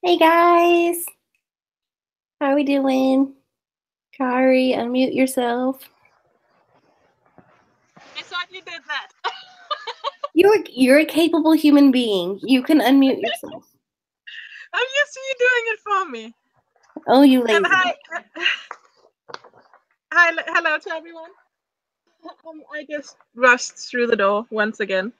Hey guys, how are we doing? Kari, unmute yourself. I thought you did that. You're a capable human being. You can unmute yourself. I'm used to you doing it for me. Oh, you lazy. And hello to everyone. I just rushed through the door once again,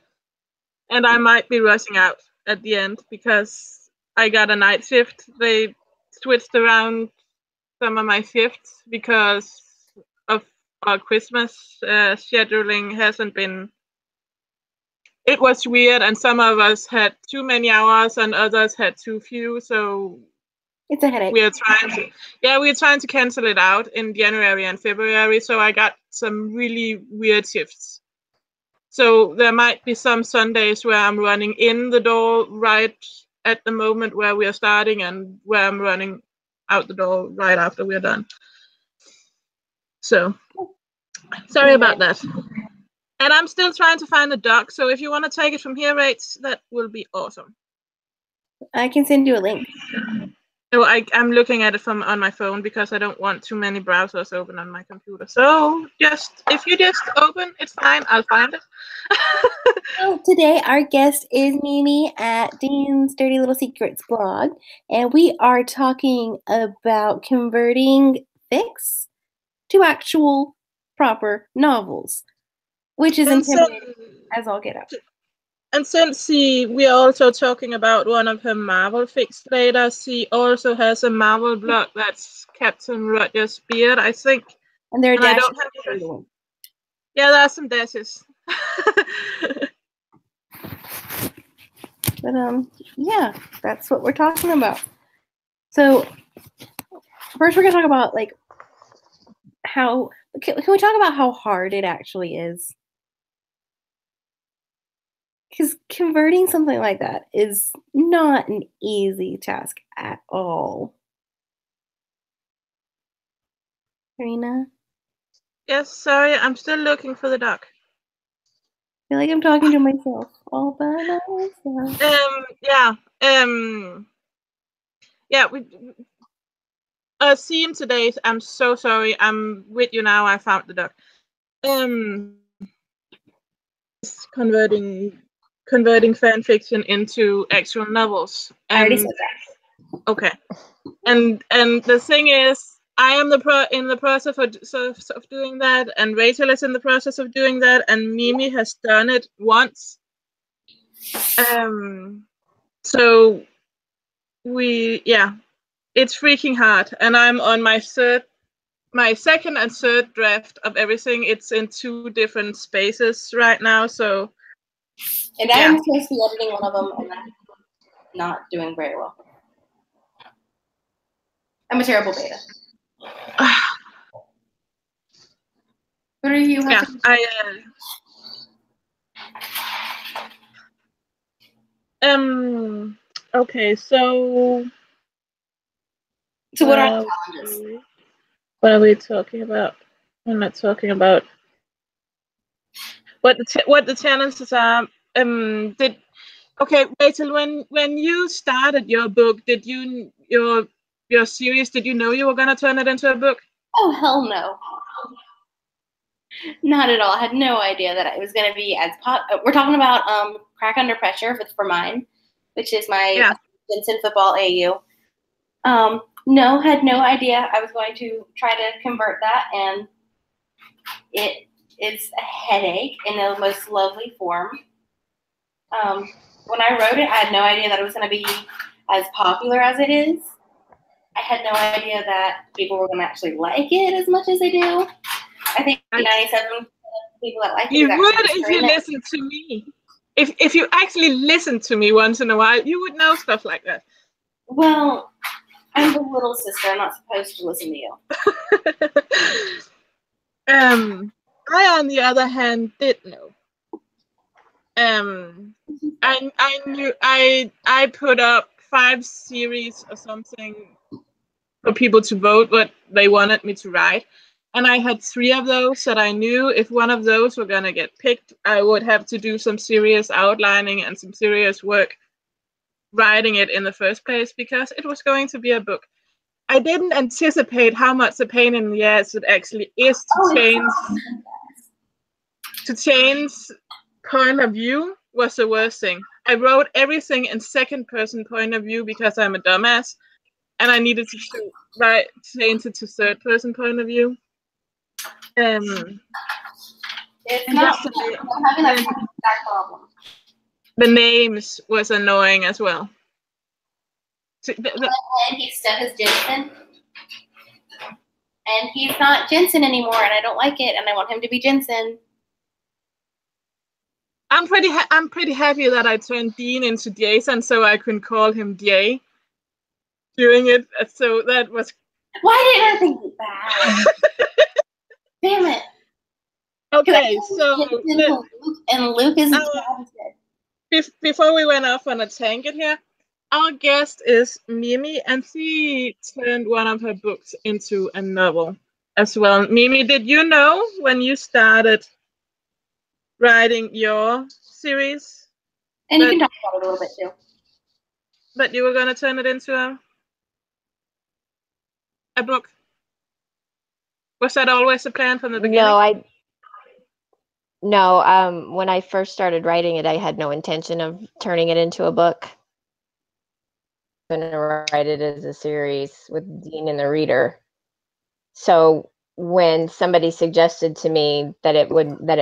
and I might be rushing out at the end because I got a night shift. They switched around some of my shifts because of our Christmas scheduling hasn't been. It was weird, and some of us had too many hours, and others had too few. So it's a headache. we're trying to cancel it out in January and February. So I got some really weird shifts. So there might be some Sundays where I'm running in the door right at the moment where we are starting, and where I'm running out the door right after we're done. So sorry about that. And I'm still trying to find the doc. So if you want to take it from here, Rach, that will be awesome. I can send you a link. No, I'm looking at it on my phone because I don't want too many browsers open on my computer. So if you just open, it's fine. I'll find it. So today our guest is Mimi at Dean's Dirty Little Secrets blog, and we are talking about converting fics to actual proper novels, which is intimidating as all get out. And since we are also talking about one of her Marvel fics later, she also has a Marvel blog that's Captain Roger's Beard, I think. And there are dashes. Yeah, there are some dashes. But yeah, that's what we're talking about. So first we're gonna talk about like how can we talk about how hard it actually is? Because converting something like that is not an easy task at all. Karina? Yes, sorry, I'm still looking for the doc. I feel like I'm talking to myself all by myself. Theme today. I'm so sorry. I'm with you now. I found the doc. Converting fan fiction into actual novels. I already said that. Okay. And the thing is, I am in the process of doing that, and Rachel is in the process of doing that, and Mimi has done it once. So it's freaking hard, and I'm on my second and third draft of everything. It's in 2 different spaces right now, so. And I'm supposed to be editing one of them, and I'm not doing very well. I'm a terrible beta. What are you? Okay, so. So what are the challenges? What are we talking about? I'm not talking about what the challenges are. Rachel, when you started your book, did you your series? Did you know you were gonna turn it into a book? Oh hell no, not at all. I had no idea that it was gonna be as We're talking about Crack Under Pressure for mine, which is my Vincent Football AU. No, had no idea I was going to try to convert that, and it's a headache in the most lovely form. When I wrote it, I had no idea that it was going to be as popular as it is. I had no idea that people were going to actually like it as much as they do. I think 97% of people that like it. You would if you listen to me. If you actually listen to me once in a while, you would know stuff like that. Well, I'm the little sister. I'm not supposed to listen to you. I, on the other hand, did know. I knew I put up 5 series or something for people to vote what they wanted me to write, and I had 3 of those that I knew if one of those were gonna get picked, I would have to do some serious outlining and some serious work writing it in the first place because it was going to be a book. I didn't anticipate how much a pain in the ass it actually is to change point of view was the worst thing. I wrote everything in second person point of view because I'm a dumbass, and I needed to change it to third person point of view. It's not I'm having that exact problem. The names was annoying as well. And he stuck his Jensen. And he's not Jensen anymore, and I don't like it, and I want him to be Jensen. I'm pretty happy that I turned Dean into Jason, so I can call him Jay during it. So that was. Why didn't I think of that? Damn it. Okay, so and Luke is before we went off on a tangent here, our guest is Mimi, and she turned one of her books into a novel as well. Mimi, did you know when you started writing your series? And you can talk about it a little bit too. But you were going to turn it into a book? Was that always the plan from the beginning? No, when I first started writing it, I had no intention of turning it into a book. I'm going to write it as a series with Dean and the reader. So when somebody suggested to me that it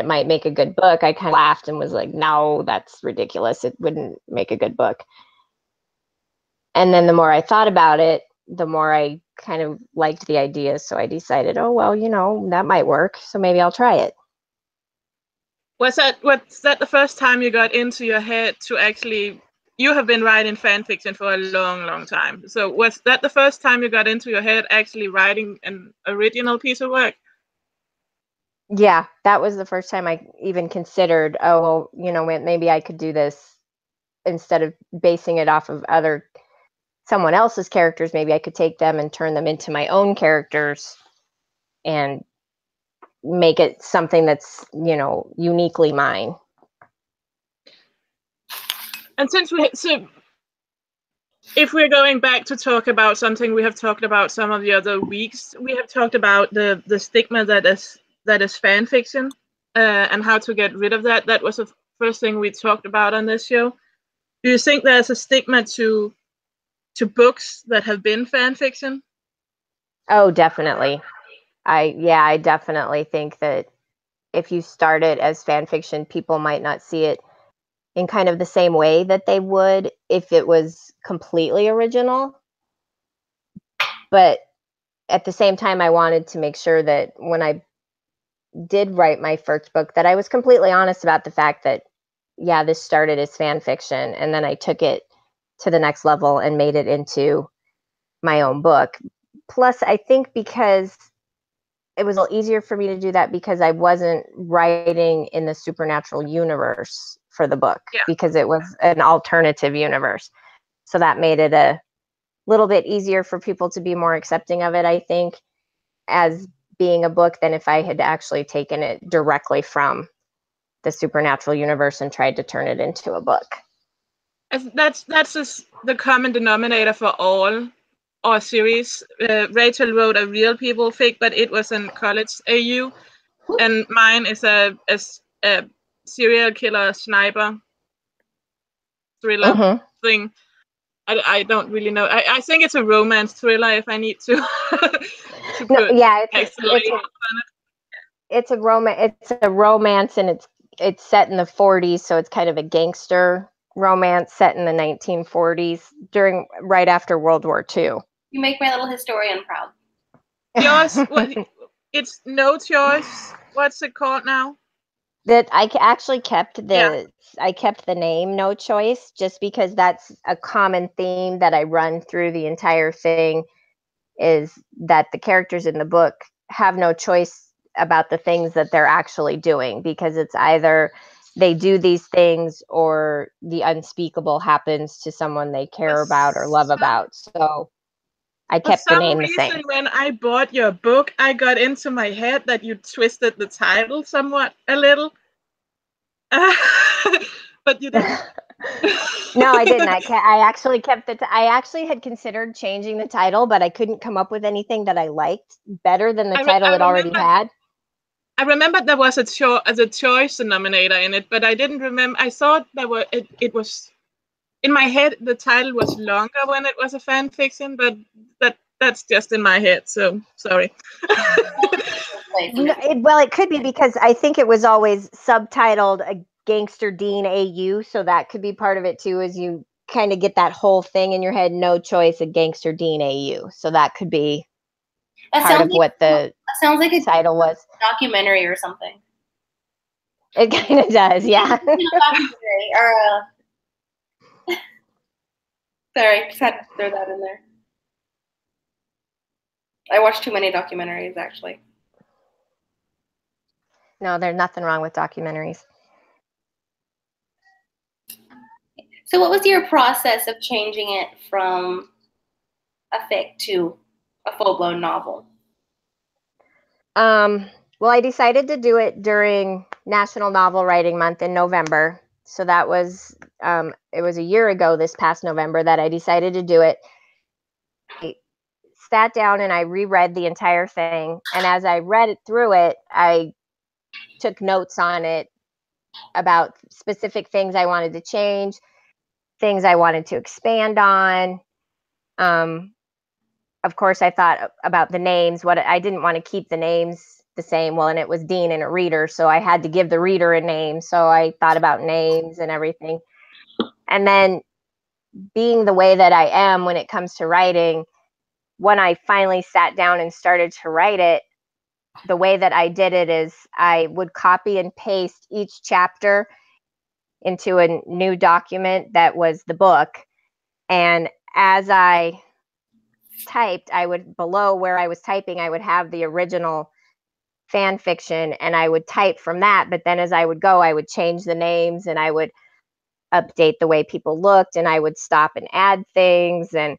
might make a good book, I kind of laughed and was like, no, that's ridiculous. It wouldn't make a good book. And then the more I thought about it, the more I kind of liked the idea. So I decided, oh, well, that might work. So maybe I'll try it. Was that the first time you got into your head to actually, you have been writing fan fiction for a long, long time. So was that the first time you got into your head actually writing an original piece of work? Yeah, that was the first time I even considered, oh, well, maybe I could do this instead of basing it off of someone else's characters. Maybe I could take them and turn them into my own characters and make it something that's, uniquely mine. And if we're going back to talk about something we have talked about some of the other weeks, we have talked about the stigma that is fan fiction and how to get rid of that. That was the first thing we talked about on this show. Do you think there's a stigma to books that have been fan fiction? Oh, definitely. I definitely think that if you start it as fan fiction, people might not see it in kind of the same way that they would if it was completely original. But at the same time, I wanted to make sure that when I did write my first book, that I was completely honest about the fact that, yeah, this started as fan fiction, and then I took it to the next level and made it into my own book. Plus, I think because it was a little easier for me to do that because I wasn't writing in the supernatural universe for the book, because it was an alternative universe. So that made it a little bit easier for people to be more accepting of it, I think, as being a book than if I had actually taken it directly from the supernatural universe and tried to turn it into a book. That's just the common denominator for all our series. Rachel wrote a real people fic, but it was in college AU, and mine is a serial killer sniper thriller thing. I don't really know. I think it's a romance thriller if I need to. It's a romance, and it's set in the 40s, so it's kind of a gangster romance set in the 1940s right after World War II. You make my little historian proud. Yours, it's No Choice. What's it called now? That I actually kept I kept the name No Choice just because that's a common theme that I run through the entire thing, is that the characters in the book have no choice about the things that they're actually doing, because it's either they do these things or the unspeakable happens to someone they care about or love about. So I kept the name the same. When I bought your book, I got into my head that you twisted the title somewhat a little. But you didn't. No, I didn't. I actually kept I actually had considered changing the title, but I couldn't come up with anything that I liked better than the title it already had. I remember there was a choice denominator in it, but I didn't remember. I thought it was in my head. The title was longer when it was a fan fiction, but that's just in my head. So sorry. Well, it could be because I think it was always subtitled a Gangster Dean AU, so that could be part of it too. Is you kind of get that whole thing in your head, no choice, a Gangster Dean AU. So that could be part of what the sounds like a title was. Documentary or something. It kind of does, yeah. Sorry, just had to throw that in there. I watch too many documentaries, actually. No, there's nothing wrong with documentaries. So what was your process of changing it from a fic to a full-blown novel? Well, I decided to do it during National Novel Writing Month in November. So that was, it was a year ago this past November that I decided to do it. I sat down and I reread the entire thing. And as I read it through it, I took notes on it about specific things I wanted to change, things I wanted to expand on. Of course, I thought about the names. What I didn't want to keep the names the same. Well, and it was Dean and a reader, so I had to give the reader a name. So I thought about names and everything. And then being the way that I am when it comes to writing, when I finally sat down and started to write it, the way that I did it is I would copy and paste each chapter into a new document that was the book. And as I typed, I would, below where I was typing, I would have the original fan fiction and I would type from that. But then as I would go, I would change the names and I would update the way people looked and I would stop and add things. And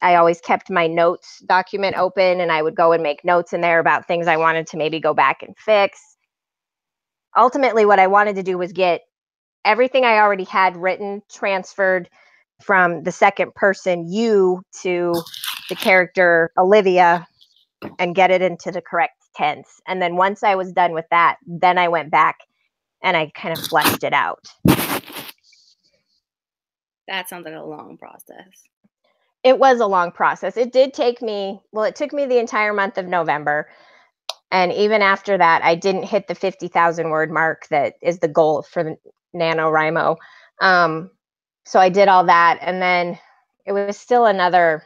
I always kept my notes document open and I would go and make notes in there about things I wanted to maybe go back and fix. Ultimately, what I wanted to do was get everything I already had written transferred from the second person you to the character Olivia and get it into the correct tense. And then once I was done with that, then I went back and I kind of fleshed it out. That sounds like a long process. It was a long process. It did take me, well, it took me the entire month of November. And even after that, I didn't hit the 50,000 word mark that is the goal for the NaNoWriMo. So I did all that. And then it was still another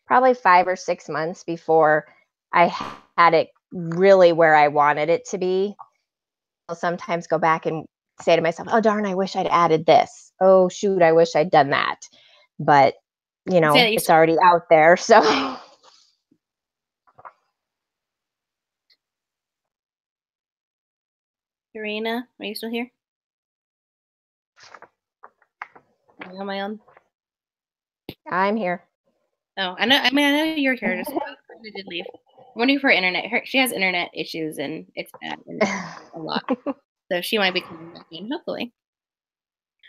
probably 5 or 6 months before I had it really where I wanted it to be. I'll sometimes go back and say to myself, oh, darn, I wish I'd added this. Oh, shoot, I wish I'd done that. But, you know, it's already out there. So. Karina, are you still here? Am I on? I'm here. Oh, I know. I mean, I know you're here. Just I did leave. I'm wondering if her internet. She has internet issues and it's bad a lot. So she might be coming back in, hopefully.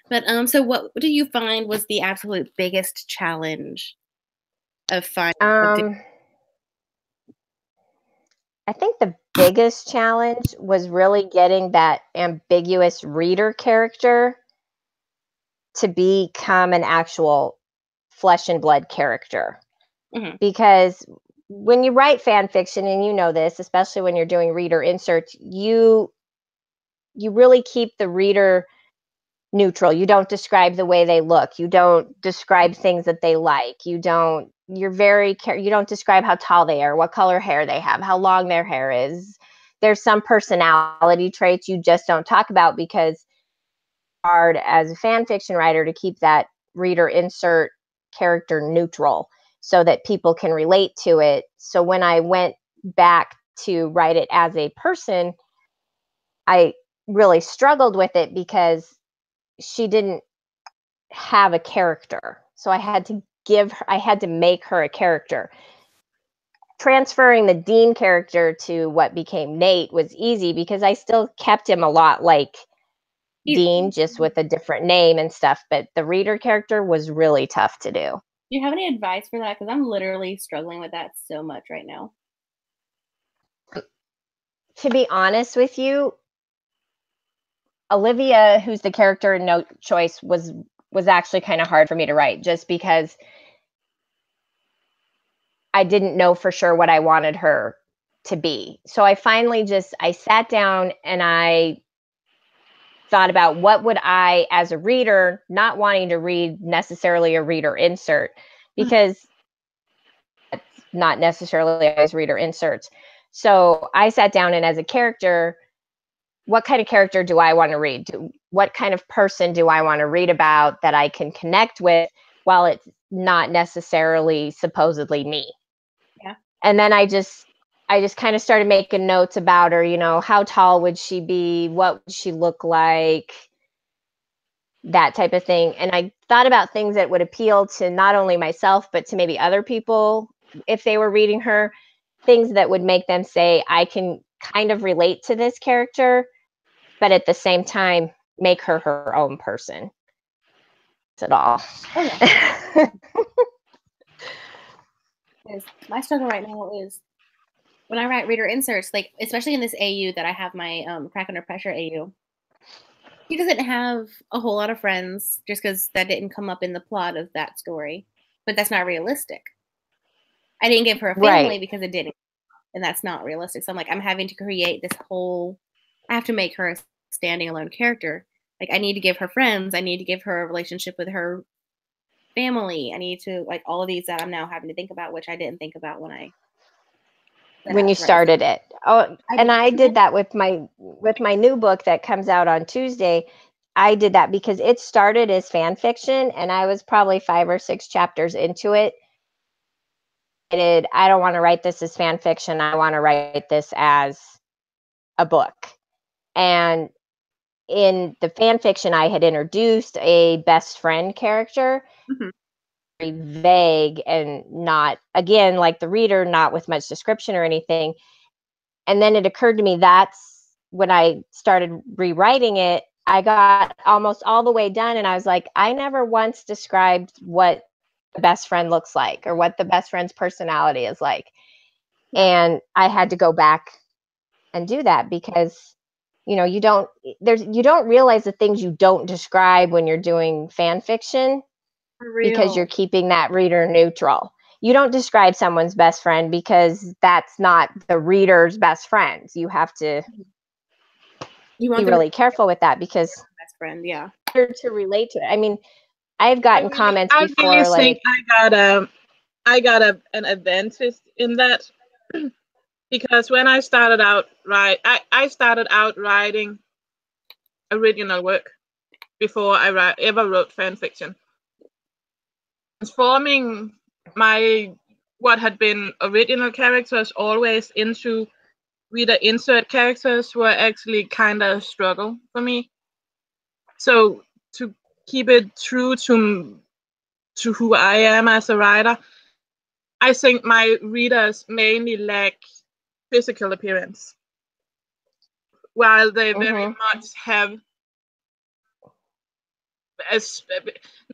But so what do you find was the absolute biggest challenge of finding? I think the biggest challenge was really getting that ambiguous reader character to become an actual flesh and blood character. Mm-hmm. Because when you write fan fiction, and you know this, especially when you're doing reader inserts, you really keep the reader neutral. You don't describe the way they look. You don't describe things that they like. You don't describe how tall they are, what color hair they have, how long their hair is. There's some personality traits you just don't talk about because it's hard as a fan fiction writer to keep that reader insert character neutral so that people can relate to it. So when I went back to write it as a person, I really struggled with it because she didn't have a character. So I had to make her a character. Transferring the Dean character to what became Nate was easy because I still kept him a lot like Dean, just with a different name and stuff. But the reader character was really tough to do. Do you have any advice for that? Because I'm literally struggling with that so much right now. To be honest with you, Olivia, who's the character in No Choice, was actually kind of hard for me to write, just because I didn't know for sure what I wanted her to be. So I finally I sat down and I thought about what would I, as a reader, not wanting to read necessarily a reader insert, because it's not necessarily as reader inserts. So I sat down and, as a character, what kind of character do I want to read? What kind of person do I want to read about that I can connect with while it's not necessarily supposedly me? Yeah. And then I just kind of started making notes about her, you know, how tall would she be? What would she look like? That type of thing. And I thought about things that would appeal to not only myself, but to maybe other people if they were reading her, things that would make them say, I can kind of relate to this character, but at the same time, make her her own person. That's it all. Oh, yeah. My struggle right now is when I write reader inserts, like especially in this AU that I have, my Crack Under Pressure AU. She doesn't have a whole lot of friends just because that didn't come up in the plot of that story, but that's not realistic. I didn't give her a family because it didn't, and that's not realistic. So I'm like, I'm having to create this whole. I have to make her a standing alone character. Like, I need to give her friends. I need to give her a relationship with her family. I need to, like, all of these that I'm now having to think about, which I didn't think about when you started it. Oh, and I did that with my new book that comes out on Tuesday. I did that because it started as fan fiction, and I was probably 5 or 6 chapters into it. I don't want to write this as fan fiction. I want to write this as a book. And in the fan fiction, I had introduced a best friend character. Mm-hmm. Very vague and not, again, like the reader, not with much description or anything. And then it occurred to me that's when I started rewriting it, I got almost all the way done and I was like, I never once described what the best friend looks like or what the best friend's personality is like. Yeah. And I had to go back and do that because, you know, you don't realize the things you don't describe when you're doing fan fiction because you're keeping that reader neutral. You don't describe someone's best friend because that's not the reader's best friends. You have to be really careful with that because best friend, yeah, to relate to it. I mean, I've gotten comments before. I think I got an advantage in that because when I started out, I started out writing original work before I ever wrote fan fiction. Transforming what had been original characters always into reader insert characters were actually kind of a struggle for me. So to keep it true to who I am as a writer, I think my readers mainly lack physical appearance, while they very much have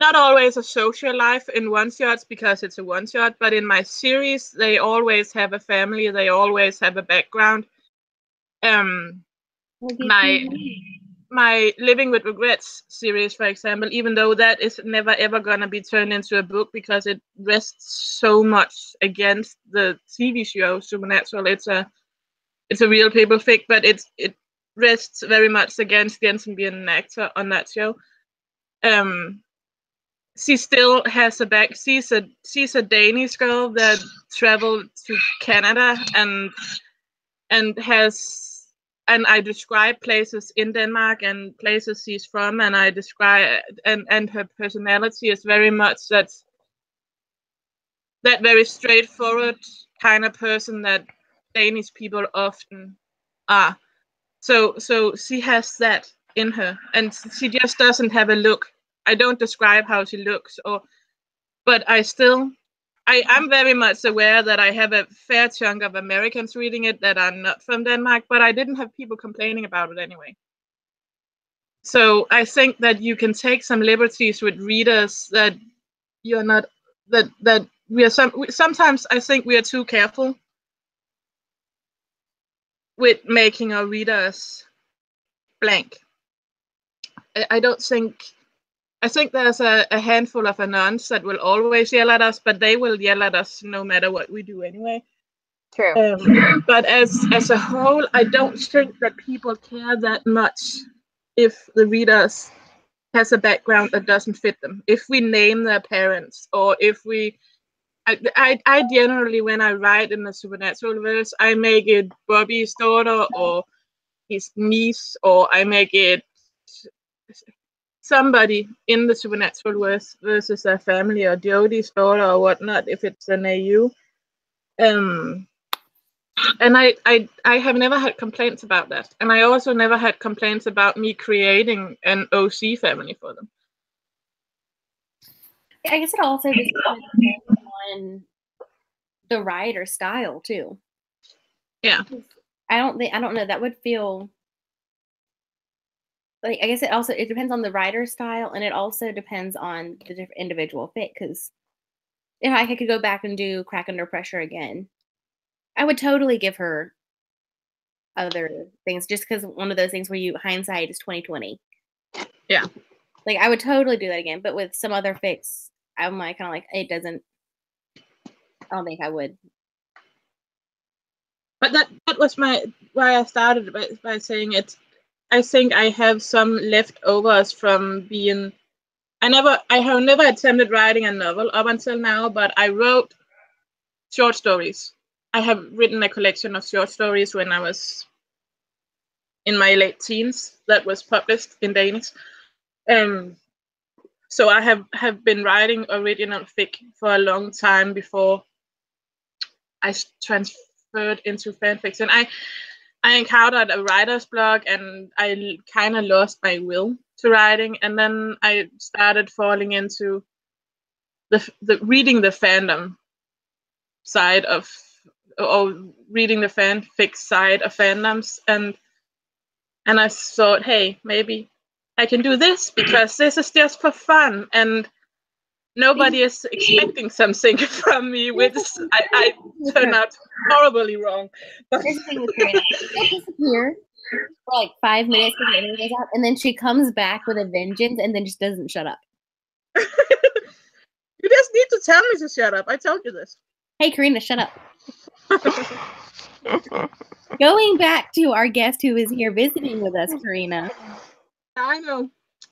not always a social life in one shots because it's a one shot, but in my series they always have a family, they always have a background. My Living with Regrets series, for example, even though that is never ever gonna be turned into a book because it rests so much against the TV show Supernatural. It's a real people fic, but it rests very much against Jensen being an actor on that show. She still has a back. She's a Danish girl that traveled to Canada and I describe places in Denmark and places she's from, and I describe and her personality is very much that very straightforward kind of person that Danish people often are. So she has that in her, and she just doesn't have a look. I don't describe how she looks, but I'm very much aware that I have a fair chunk of Americans reading it that are not from Denmark, but I didn't have people complaining about it anyway. So I think that you can take some liberties with readers that you're not, that we are sometimes I think we are too careful with making our readers blank. I don't think, I think there's a handful of anons that will always yell at us, but they will yell at us no matter what we do anyway. True. But as a whole, I don't think that people care that much if the readers has a background that doesn't fit them. If we name their parents, or if we, I generally, when I write in the supernatural verse, I make it Bobby's daughter or his niece, or I make it somebody in the supernatural verse versus their family, or Jodie's daughter or whatnot, if it's an AU. And I have never had complaints about that. And I also never had complaints about me creating an OC family for them. I guess it also just depends on the writer style too. Yeah. I don't know. That would feel like, I guess it depends on the writer style, and it also depends on the different individual fit. Because if I could go back and do Crack Under Pressure again, I would totally give her other things, just because one of those things where hindsight is 20/20. Yeah. Like, I would totally do that again, but with some other fics, I'm like, kind of like, it doesn't. I don't think I would. But that was why I started by saying it. I think I have some leftovers from being. I have never attempted writing a novel up until now, but I wrote short stories. I have written a collection of short stories when I was in my late teens that was published in Danish. So I have been writing original fic for a long time before I transferred into fanfiction. I encountered a writer's block, and I kind of lost my will to writing, and then I started falling into the reading the fandom side of, or reading the fanfic side of fandoms, and I thought, hey, maybe I can do this because this is just for fun, and nobody is expecting something from me, which I turned out horribly wrong. Here's the thing with Karina. She'll disappear for like 5 minutes because the internet goes out, and then she comes back with a vengeance and then just doesn't shut up. You just need to tell me to shut up. I told you this. Hey, Karina, shut up. Going back to our guest who is here visiting with us, Karina. I know.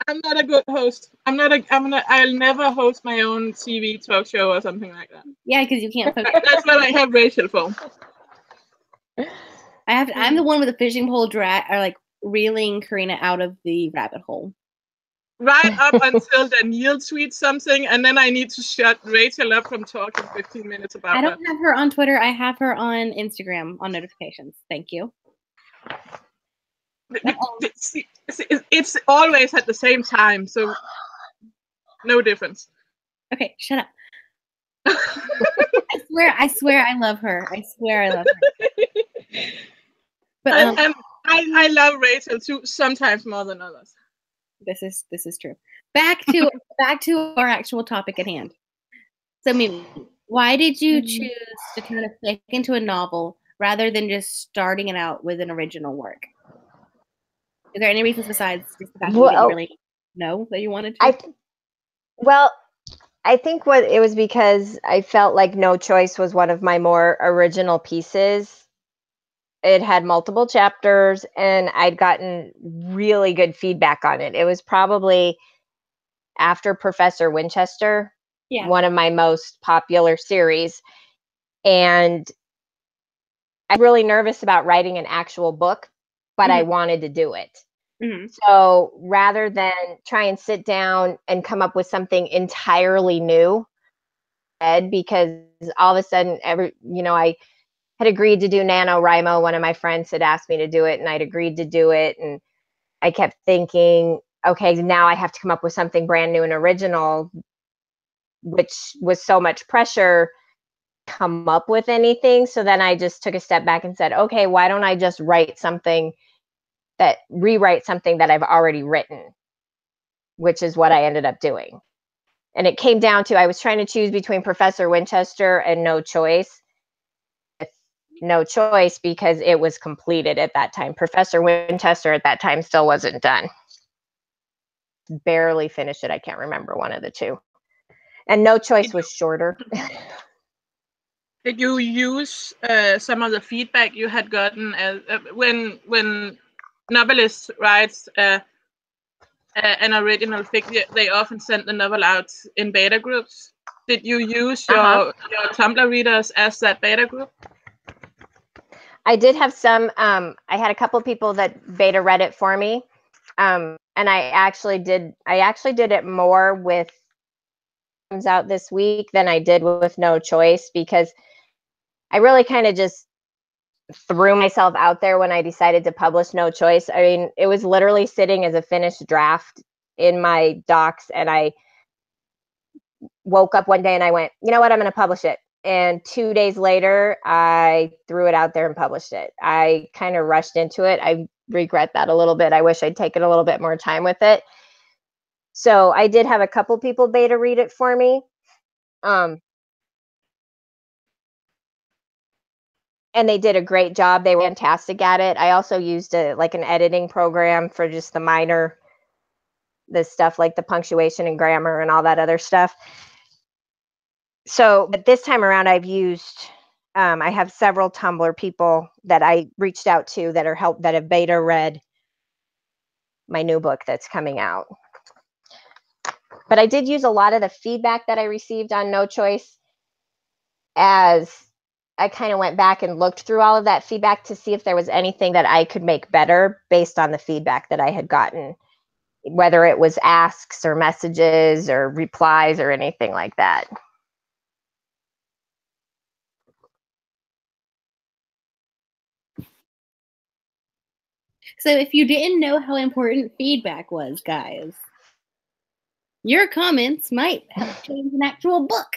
I'm not a good host. I'll never host my own TV talk show or something like that. Yeah, because you can't focus. That's what I have Rachel for. I'm the one with the fishing pole like reeling Karina out of the rabbit hole. Right up until Danielle tweets something, and then I need to shut Rachel up from talking 15 minutes about that. I don't have her on Twitter. I have her on Instagram on notifications. Thank you. It's always at the same time, so no difference. Okay, shut up. I swear I love her. I swear I love her. But I love Rachel too, sometimes more than others. This is true. Back to our actual topic at hand. So, Mimi, why did you choose to turn a fic into a novel rather than just starting it out with an original work? Is there any reasons besides just the fact that you didn't really know that you wanted to? I think it was because I felt like No Choice was one of my more original pieces. It had multiple chapters, and I'd gotten really good feedback on it. It was probably after Professor Winchester, one of my most popular series. And I'm really nervous about writing an actual book, but I wanted to do it. Mm-hmm. So rather than try and sit down and come up with something entirely new, because all of a sudden, I had agreed to do NaNoWriMo. One of my friends had asked me to do it, and I'd agreed to do it. And I kept thinking, okay, now I have to come up with something brand new and original, which was so much pressure to come up with anything. So then I just took a step back and said, okay, why don't I just write something that rewrite something that I've already written, which is what I ended up doing. And it came down to, I was trying to choose between Professor Winchester and No Choice. No Choice because it was completed at that time. Professor Winchester at that time still wasn't done. Barely finished it. I can't remember one of the two. And No Choice was shorter. Did you use some of the feedback you had gotten as when novelists writes an original fic? They often send the novel out in beta groups. Did you use your Tumblr readers as that beta group? I did have some. I had a couple people that beta read it for me, and I actually did it more with comes out this week than I did with No Choice, because I really kind of just threw myself out there when I decided to publish No Choice. I mean, it was literally sitting as a finished draft in my docs, and I woke up one day and I went, you know what, I'm going to publish it. And 2 days later, I threw it out there and published it. I kind of rushed into it. I regret that a little bit. I wish I'd taken a little bit more time with it. So I did have a couple people beta read it for me. And they did a great job. They were fantastic at it. I also used an editing program for just the stuff like the punctuation and grammar and all that other stuff. So, but this time around, I've used, I have several Tumblr people that I reached out to that have beta read my new book that's coming out. But I did use a lot of the feedback that I received on No Choice, as I kind of went back and looked through all of that feedback to see if there was anything that I could make better based on the feedback that I had gotten, whether it was asks or messages or replies or anything like that. So if you didn't know how important feedback was, guys, your comments might help change an actual book.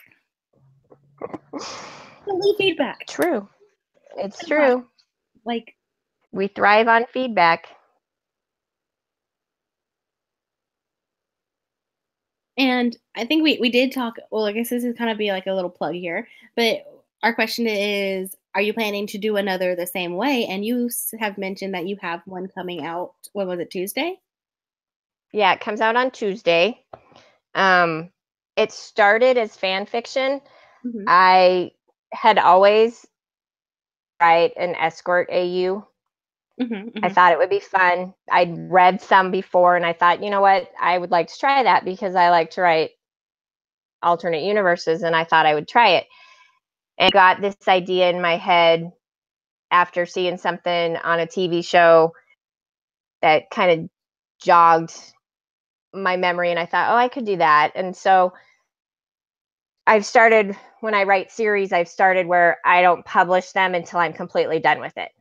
So leave feedback. True. It's true. Like, we thrive on feedback. And I think we did talk, well, I guess this is kind of be like a little plug here, but our question is, are you planning to do another the same way? And you have mentioned that you have one coming out, when was it, Tuesday? Yeah, it comes out on Tuesday. It started as fan fiction. Mm-hmm. I had always write an escort AU. Mm-hmm, mm-hmm. I thought it would be fun. I'd read some before, and I thought, you know what, I would like to try that because I like to write alternate universes, and I thought I would try it. And got this idea in my head after seeing something on a TV show that kind of jogged my memory, and I thought, oh, I could do that. And so I've started, when I write series, I've started where I don't publish them until I'm completely done with it.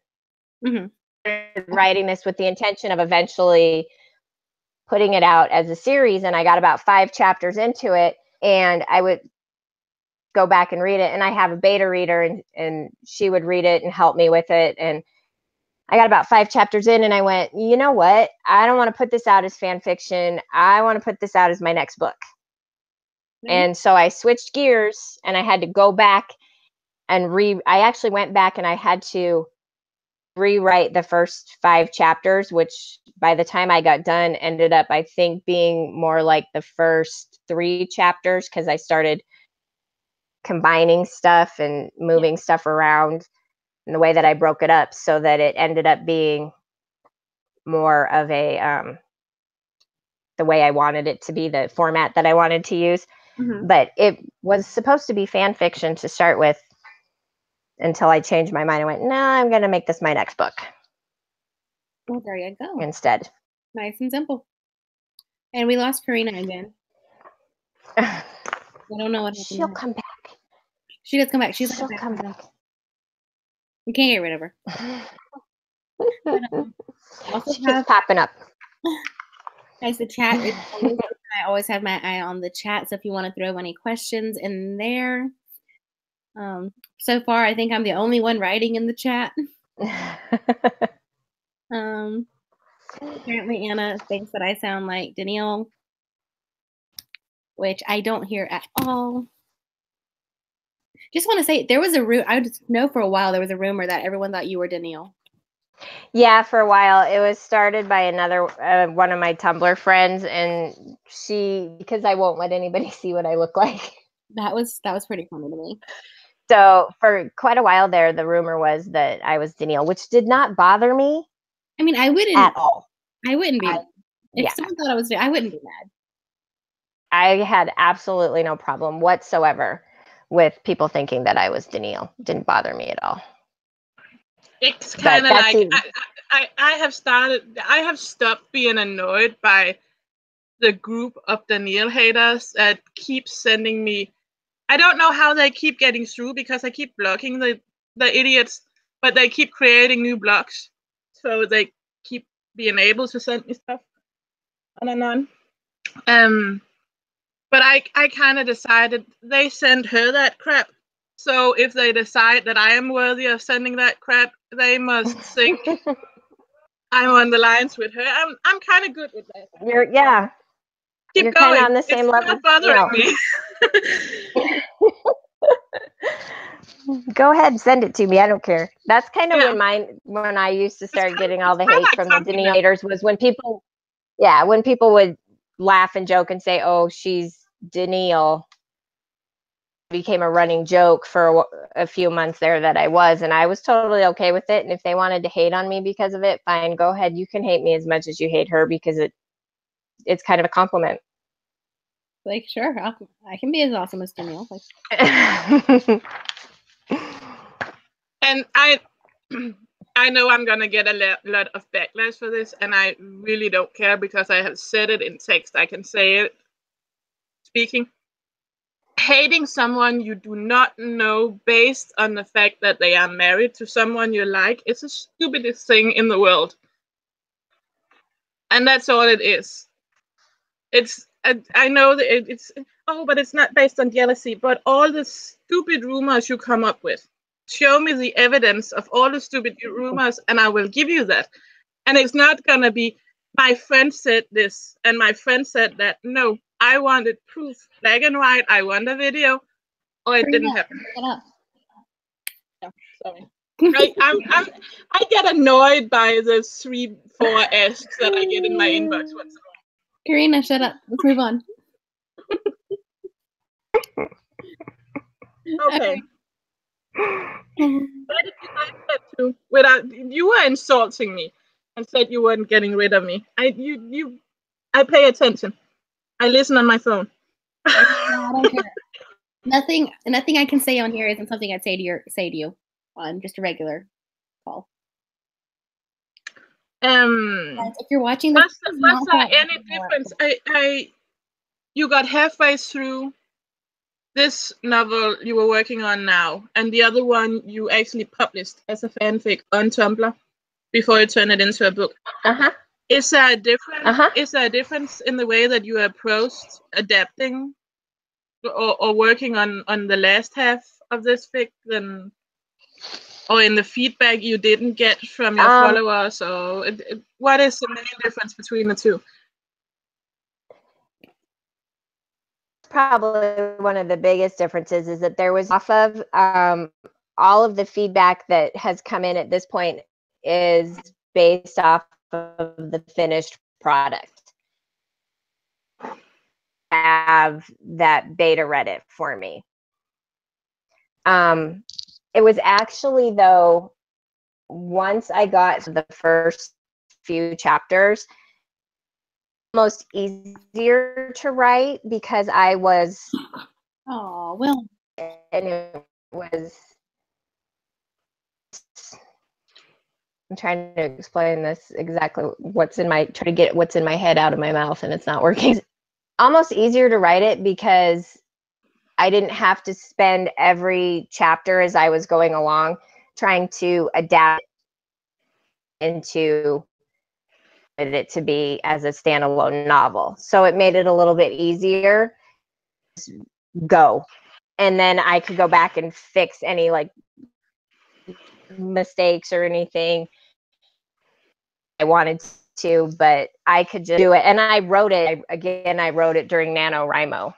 Mm-hmm. Writing this with the intention of eventually putting it out as a series, and I got about 5 chapters into it, and I would go back and read it, and I have a beta reader, and she would read it and help me with it. And I got about 5 chapters in, and I went, you know what? I don't want to put this out as fan fiction. I want to put this out as my next book. Mm-hmm. And so I switched gears, and I had to go back and I actually went back and I had to rewrite the first 5 chapters, which by the time I got done ended up, I think, being more like the first 3 chapters, because I started combining stuff and moving stuff around in the way that I broke it up, so that it ended up being more of a the way I wanted it to be, the format that I wanted to use. Mm-hmm. But it was supposed to be fan fiction to start with, until I changed my mind. I went, no, I'm going to make this my next book. Well, there you go. Instead. Nice and simple. And we lost Karina again. I don't know what happened. She'll come back. She does come back. She'll come back. You can't get rid of her. She keeps popping up. Guys, the chat is always, I always have my eye on the chat, so if you want to throw any questions in there. So far, I think I'm the only one writing in the chat. Apparently, Anna thinks that I sound like Danielle, which I don't hear at all. Just want to say, there was I just know for a while there was a rumor that everyone thought you were Danielle. Yeah, for a while. It was started by another one of my Tumblr friends, and because I won't let anybody see what I look like. That was pretty funny to me. So for quite a while there, the rumor was that I was Danielle, which did not bother me. I mean, I wouldn't at all. I wouldn't be. If someone thought I was, I wouldn't be mad. I had absolutely no problem whatsoever with people thinking that I was Danielle. Didn't bother me at all. It's kind of like I have stopped being annoyed by the group of Danielle haters that keep sending me. I don't know how they keep getting through because I keep blocking the idiots, but they keep creating new blocks, so they keep being able to send me stuff on and on. But I kind of decided they send her that crap. So if they decide that I am worthy of sending that crap, they must think I'm on the lines with her. I'm kind of good with that. Keep kind of going. on the same it's level. Not bothering me. Go ahead and send it to me. I don't care. That's kind of when I used to start getting all the hate from the Danielle haters was when people would laugh and joke and say, "Oh, she's Danielle." Became a running joke for a few months there that I was, and I was totally okay with it. And if they wanted to hate on me because of it, fine, go ahead. You can hate me as much as you hate her because it's kind of a compliment. Like, sure, I can be as awesome as Danielle. Like. And I know I'm gonna get a lot of backlash for this, and I really don't care because I have said it in text. I can say it speaking. Hating someone you do not know based on the fact that they are married to someone you like is the stupidest thing in the world. And that's all it is. I know that it's, but it's not based on jealousy, but all the stupid rumors you come up with. Show me the evidence of all the stupid rumors and I will give you that. And it's not going to be, my friend said this and my friend said that. No, I wanted proof, black and white. I want a video, or it didn't happen. Shut up. Yeah, sorry. I get annoyed by the 3-4 asks that I get in my inbox. Karina, shut up. Let's move on. Okay. Why did you like that too? You were insulting me and said you weren't getting rid of me. I pay attention. I listen on my phone. I don't care. Nothing I can say on here isn't something I'd say to you on just a regular call. If you're watching this, was there any difference? You got halfway through this novel you were working on now, and the other one you actually published as a fanfic on Tumblr before you turn it into a book. Is there a difference? Is there a difference in the way that you approached adapting or working on the last half of this fic than, or in the feedback you didn't get from your followers, or what is the main difference between the two? Probably one of the biggest differences is that there was off of all of the feedback that has come in at this point is based off of the finished product. Have that beta read it for me. It was actually, though, once I got the first few chapters, almost easier to write because I was and it was, I'm trying to explain this exactly try to get what's in my head out of my mouth, and it's not working. It's almost easier to write it because I didn't have to spend every chapter as I was going along trying to adapt into it to be as a standalone novel. So it made it a little bit easier to go. And then I could go back and fix any like mistakes or anything I wanted to, but I could just do it. And I wrote it, I wrote it during NaNoWriMo.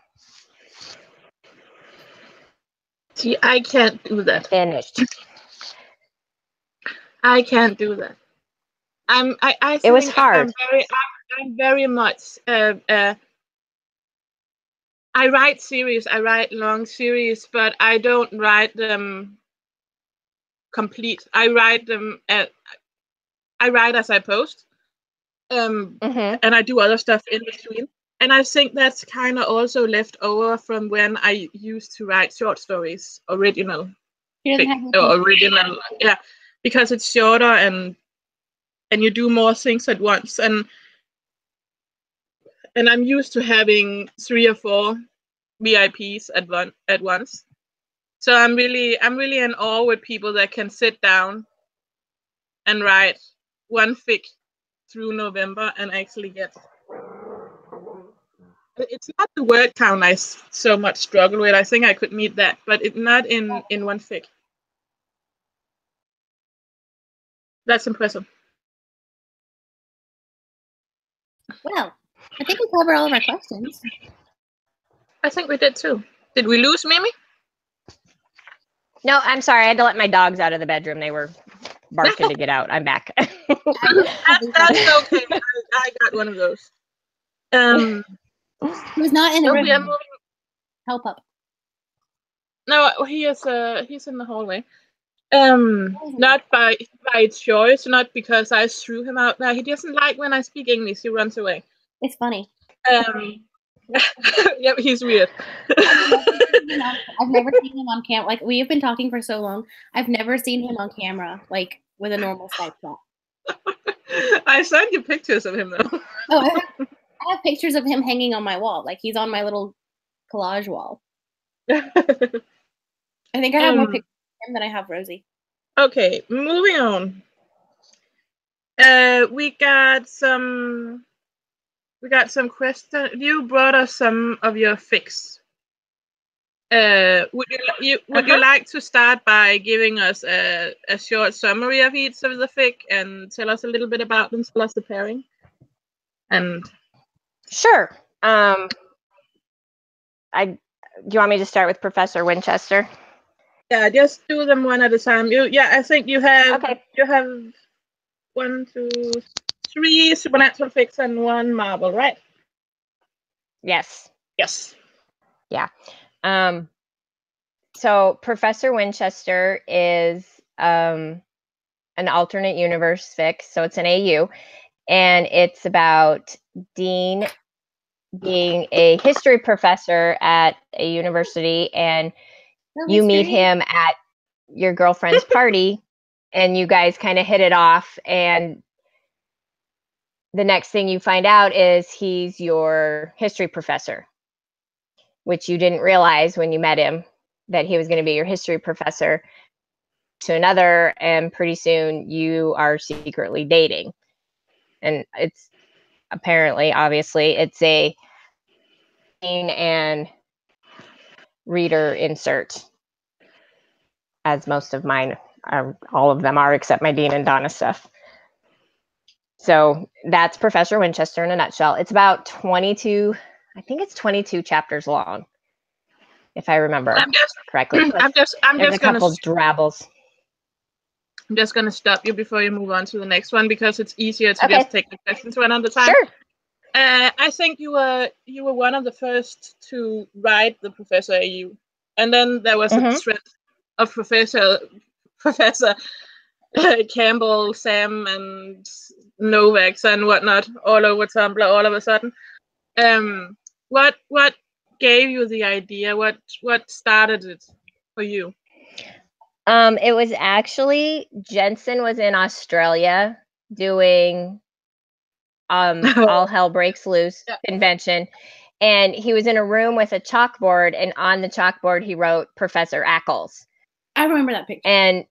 See, I can't do that. Finished. I can't do that. I It was think hard. I'm very much I write series, I write long series, but I don't write them complete. I write them I write as I post. And I do other stuff in between. And I think that's kind of also left over from when I used to write short stories, original, yeah, because it's shorter and you do more things at once. And I'm used to having 3 or 4 VIPs at once. So I'm really in awe with people that can sit down and write one fic through November and actually get. It's not the word count I so much struggle with. I think I could meet that, but it's not in one fic. That's impressive. Well, I think we covered all of our questions. I think we did too. Did we lose Mimi? No, I'm sorry. I had to let my dogs out of the bedroom. They were barking to get out. I'm back. That's okay. I got one of those. He was not in the room. Help up. No, he's in the hallway. Not by choice, not because I threw him out there. He doesn't like when I speak English. He runs away. It's funny. Yep, he's weird. I've never seen him on camera. Like, we have been talking for so long. I've never seen him on camera, like, with a normal Skype chat. I sent you pictures of him, though. Oh, I have pictures of him hanging on my wall. Like, he's on my little collage wall. I think I have more pictures of him than I have Rosie. Okay, moving on. We got some questions. You brought us some of your fics. Would you like to start by giving us a short summary of each of the fic and tell us a little bit about them, tell us the pairing? And sure. Do you want me to start with Professor Winchester? Yeah, just do them one at a time. I think you have 1, 2, 3 supernatural fics and 1 Marvel, right? Yes. Yes. Yeah. So Professor Winchester is an alternate universe fic, so it's an AU, and it's about Dean being a history professor at a university, and you meet him at your girlfriend's party, and you guys kind of hit it off, and the next thing you find out is he's your history professor, which you didn't realize when you met him, that he was going to be your history professor to another, and pretty soon you are secretly dating. And it's apparently, obviously, it's a Dean and reader insert, as most of mine are, all of them are, except my Dean and Donna stuff. So that's Professor Winchester in a nutshell. It's about 22, I think it's 22 chapters long, if I remember correctly. There's a couple drabbles. I'm just going to stop you before you move on to the next one, because it's easier to just take the questions one at a time. Sure. I think you were one of the first to write the Professor AU, and then there was a thread of Professor Campbell, Sam, and Novaks and whatnot all over Tumblr all of a sudden. What gave you the idea? What started it for you? It was actually Jensen was in Australia doing All Hell Breaks Loose convention, and he was in a room with a chalkboard, and on the chalkboard he wrote Professor Ackles. I remember that picture. And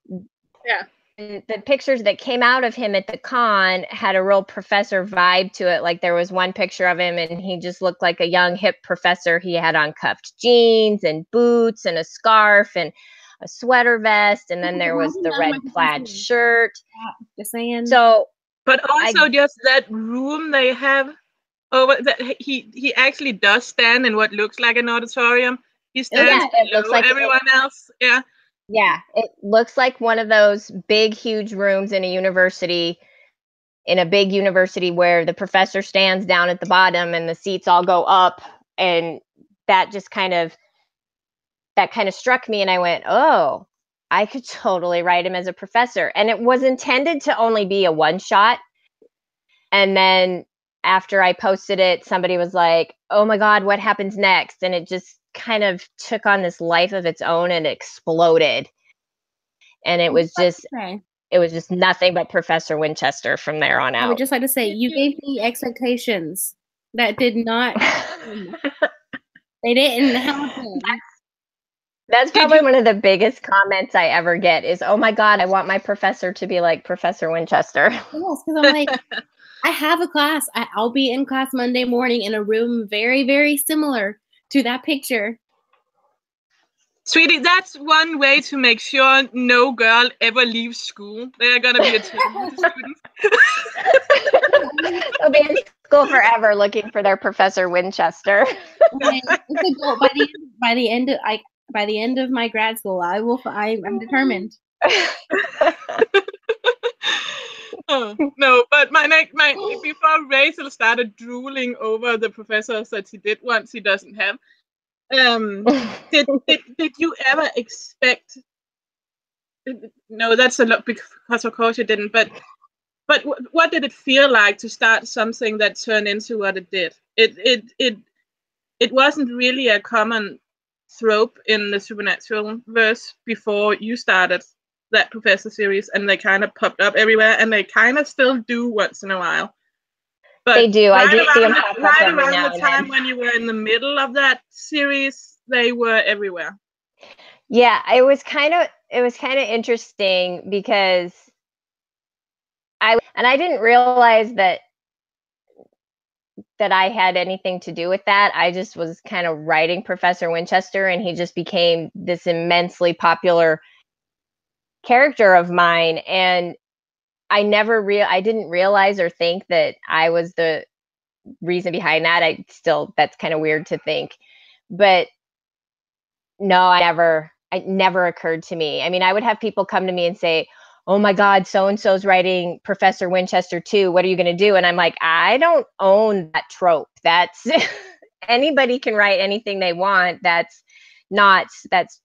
the pictures that came out of him at the con had a real professor vibe to it. Like, there was one picture of him and he just looked like a young hip professor. He had on cuffed jeans and boots and a scarf and a sweater vest, and then there was the red plaid shirt. Just saying. So But also just that room they have over that he actually does stand in what looks like an auditorium. He stands it looks like everyone else. Yeah. Yeah, it looks like one of those big, huge rooms in a university, where the professor stands down at the bottom and the seats all go up. And that just kind of struck me. And I went, oh, I could totally write him as a professor. And it was intended to only be a one shot. And then after I posted it, somebody was like, oh my God, what happens next? And it just kind of took on this life of its own and exploded. And it was just nothing but Professor Winchester from there on out. I would just like to say, you gave me expectations that did not happen. They didn't happen. That's probably one of the biggest comments I ever get is, oh my God, I want my professor to be like Professor Winchester. Yes, because I'm like, I have a class. I'll be in class Monday morning in a room very, very similar to that picture. Sweetie, that's one way to make sure no girl ever leaves school. They're going to be a team students. They'll be in school forever looking for their Professor Winchester. By the end of my grad school, I'm determined. Oh, no, but before Rachel started drooling over the professors that he did once he doesn't have, did you ever expect? No, that's a lot because of course you didn't. But what did it feel like to start something that turned into what it did? It wasn't really a common trope in the supernatural verse before you started that professor series, and they kind of popped up everywhere, and they kind of still do once in a while. But they do. I do see them pop up right every around now the and time then. when you were in the middle of that series, they were everywhere. Yeah, it was kind of interesting because I didn't realize that I had anything to do with that. I just was kind of writing Professor Winchester, and he just became this immensely popular character of mine. And I didn't realize or think that I was the reason behind that. That's kind of weird to think, but no, it never occurred to me. I mean, I would have people come to me and say, oh my God, so-and-so's writing Professor Winchester too. What are you going to do? And I'm like, I don't own that trope. That's anybody can write anything they want. That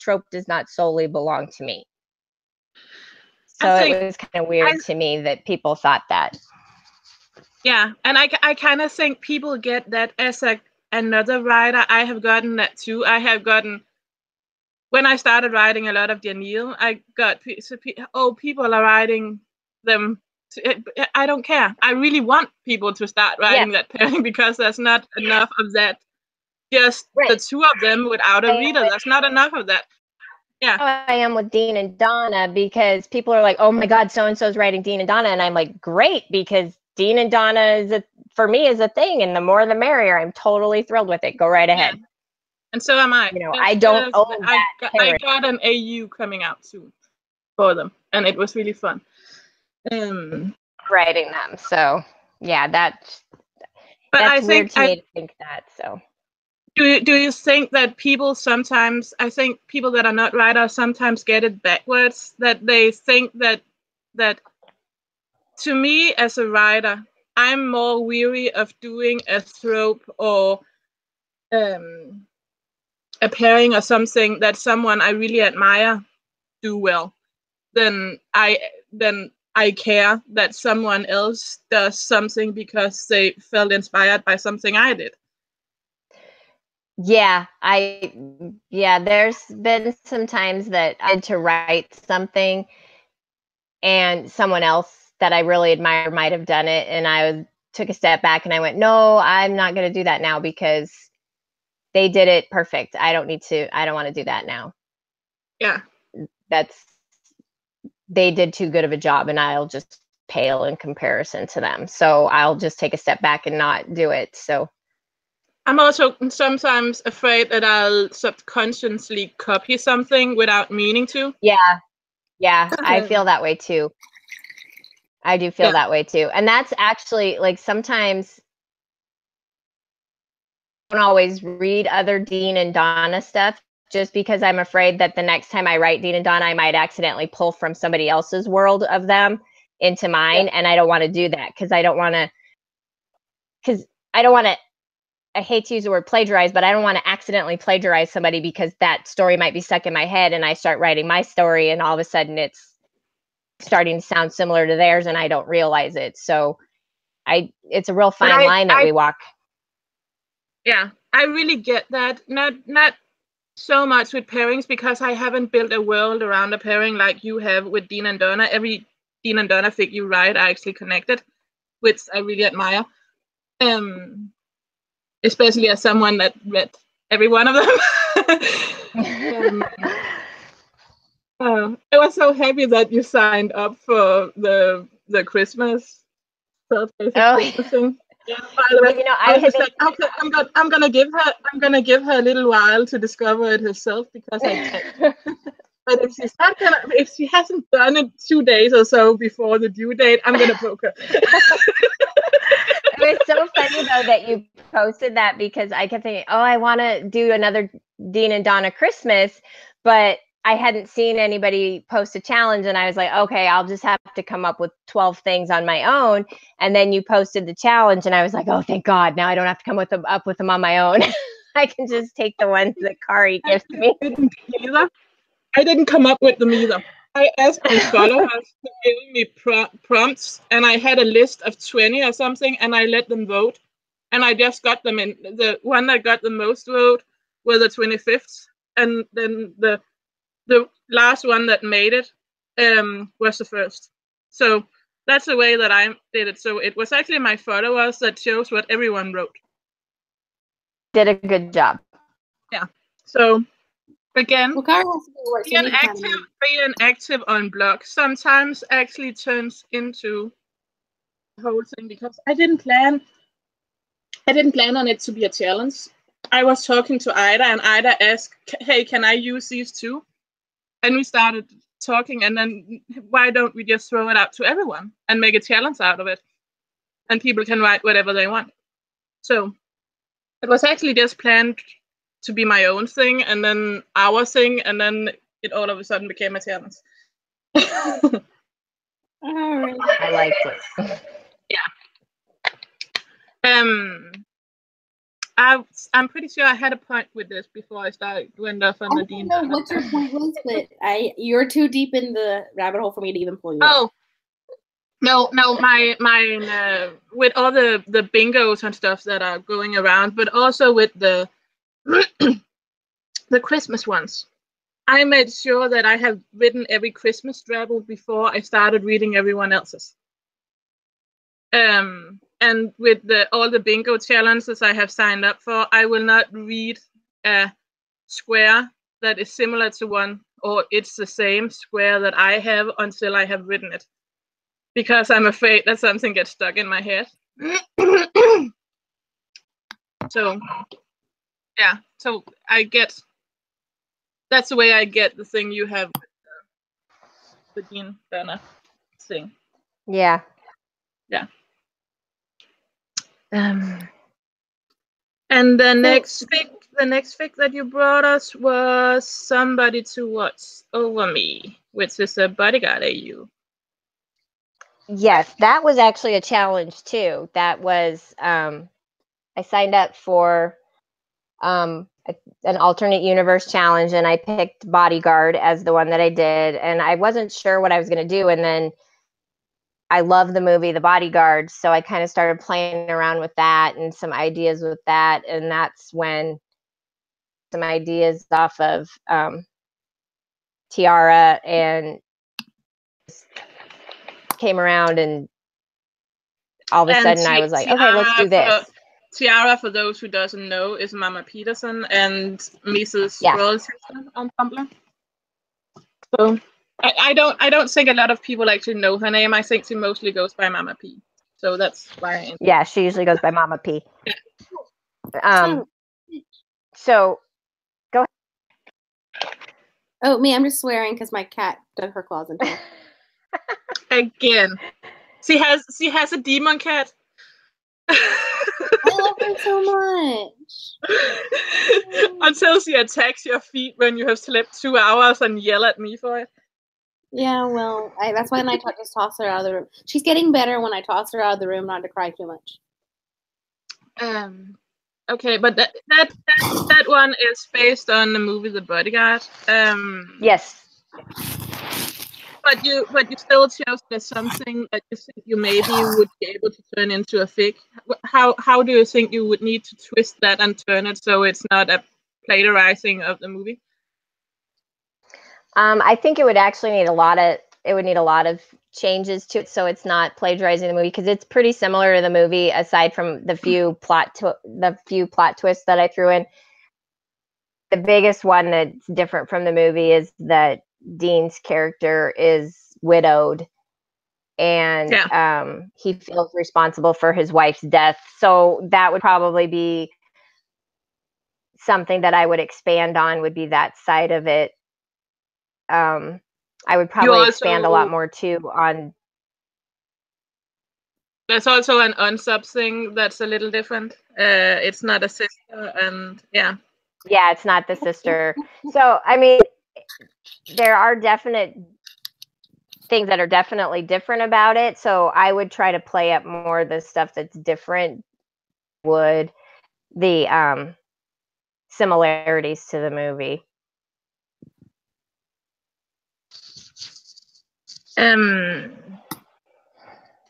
trope does not solely belong to me. So it was kind of weird to me that people thought that. Yeah, and I kind of think people get that as another writer. I have gotten that too. I have gotten, when I started writing a lot of Danielle, I got, people are writing them. I don't care. I really want people to start writing that pairing because there's not enough of that. Just the two of them without a reader. There's not enough of that. Yeah. I am with Dean and Donna, because people are like, oh my God, so-and-so's writing Dean and Donna. And I'm like, great, because Dean and Donna for me is a thing, and the more the merrier. I'm totally thrilled with it. Go right ahead. Yeah. And so am I. I don't own that. I got an AU coming out soon for them, and it was really fun. Writing them. So yeah, that's weird to me to think that. So do you think that people sometimes, I think people that are not writers sometimes get it backwards, that they think that to me as a writer, I'm more weary of doing a trope or a pairing or something that someone I really admire do well than I care that someone else does something because they felt inspired by something I did. Yeah, there's been some times that I had to write something and someone else that I really admire might have done it, and I took a step back and I went, no, I'm not going to do that now because they did it perfect. I don't want to do that now. Yeah. They did too good of a job, and I'll just pale in comparison to them. So I'll just take a step back and not do it. So I'm also sometimes afraid that I'll subconsciously copy something without meaning to. Yeah, I feel that way too. I do feel that way too. And that's actually like sometimes I don't always read other Dean and Donna stuff just because I'm afraid that the next time I write Dean and Donna, I might accidentally pull from somebody else's world of them into mine. And I don't want to do that because I don't want to, I hate to use the word plagiarize, but I don't want to accidentally plagiarize somebody because that story might be stuck in my head and I start writing my story and all of a sudden it's starting to sound similar to theirs and I don't realize it. So it's a real fine line that we walk. Yeah, I really get that. Not so much with pairings because I haven't built a world around a pairing like you have with Dean and Donna. Every Dean and Donna fic you write are actually connected, which I really admire. Especially as someone that read every one of them. I was so happy that you signed up for the Christmas Christmas thing. Yeah, by the way, you know, I was like, okay, I'm gonna give her a little while to discover it herself because I can't. But if she hasn't done it 2 days or so before the due date, I'm gonna poke her. It was so funny though that you posted that because I kept thinking, oh, I want to do another Dean and Donna Christmas, but I hadn't seen anybody post a challenge and I was like, okay, I'll just have to come up with 12 things on my own. And then you posted the challenge and I was like, oh, thank God. Now I don't have to come up with them on my own. I can just take the ones that Kari gives me. I didn't come up with them either. I asked my followers to give me prompts, and I had a list of 20 or something, and I let them vote. And I just got them in. The one that got the most vote were the 25th, and then the last one that made it was the first. So that's the way that I did it. So it was actually my followers that chose what everyone wrote. Did a good job. Yeah. So again, Well, being active on blog sometimes actually turns into the whole thing because I didn't plan on it to be a challenge. I was talking to Ida and Ida asked, hey, can I use these too? And we started talking and then why don't we just throw it out to everyone and make a challenge out of it? And people can write whatever they want. So it was actually just planned to be my own thing and then our thing and then it all of a sudden became a challenge. All right. I liked it. Yeah. I'm pretty sure I had a point with this before I went off on the Dean. I don't know what your point was, but you're too deep in the rabbit hole for me to even pull you out. No, mine with all the bingos and stuff that are going around, but also with the the Christmas ones. I made sure that I have written every Christmas drabble before I started reading everyone else's. And with all the bingo challenges I have signed up for, I will not read a square that is similar to one or it's the same square that I have until I have written it. Because I'm afraid that something gets stuck in my head. So, yeah. So that's the way I get the thing you have with the Dean Donna thing. Yeah. Yeah. And the next fic that you brought us was Somebody to Watch Over Me, which is a bodyguard AU. Yes, that was actually a challenge too. That was I signed up for an alternate universe challenge and I picked bodyguard as the one that I did and I wasn't sure what I was going to do and then I love the movie The Bodyguard, so I kind of started playing around with that and some ideas with that and that's when some ideas off of Tiara and came around and all of a sudden I was like, okay, let's do this. Tiara, for those who doesn't know, is Mama Peterson and Mrs. Squirrel-chester on Tumblr. So I don't think a lot of people actually know her name. I think she mostly goes by Mama P. So that's why. Yeah, she usually goes by Mama P. So go ahead. Oh, me, I'm just swearing because my cat dug her claws into me. Again. She has a demon cat. I love her so much. Until she attacks your feet when you have slept 2 hours and yell at me for it. Yeah, well, that's why I just toss her out of the room. She's getting better when I toss her out of the room, not to cry too much. Okay, but that one is based on the movie The Bodyguard. Yes. But you still chose there's something that you think you maybe would be able to turn into a fic. How do you think you would need to twist that and turn it so it's not a plagiarizing of the movie? I think it would actually need a lot of changes to it, so it's not plagiarizing the movie, because it's pretty similar to the movie, aside from the few plot twists that I threw in. The biggest one that's different from the movie is that Dean's character is widowed, and he feels responsible for his wife's death. So that would probably be something that I would expand on, would be that side of it. I would probably expand a lot more too on. There's also an unsub thing that's a little different. It's not a sister, and yeah, it's not the sister. So I mean, there are definite things that are definitely different about it. So I would try to play up more the stuff that's different. Would the similarities to the movie.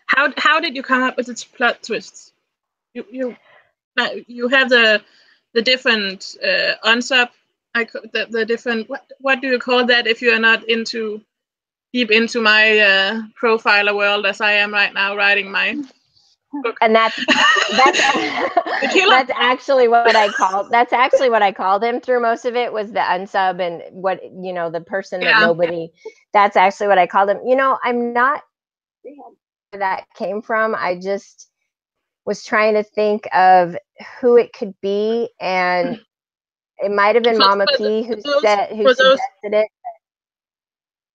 How did you come up with its plot twists? You have the different unsub, the different, what do you call that if you are not deep into my profiler world as I am right now writing my book? And that's actually what I called him through most of it, was the unsub, and what, the person that nobody, that's actually what I called him. I'm not where that came from. I just was trying to think of who it could be, and it might have been Mama P who suggested it.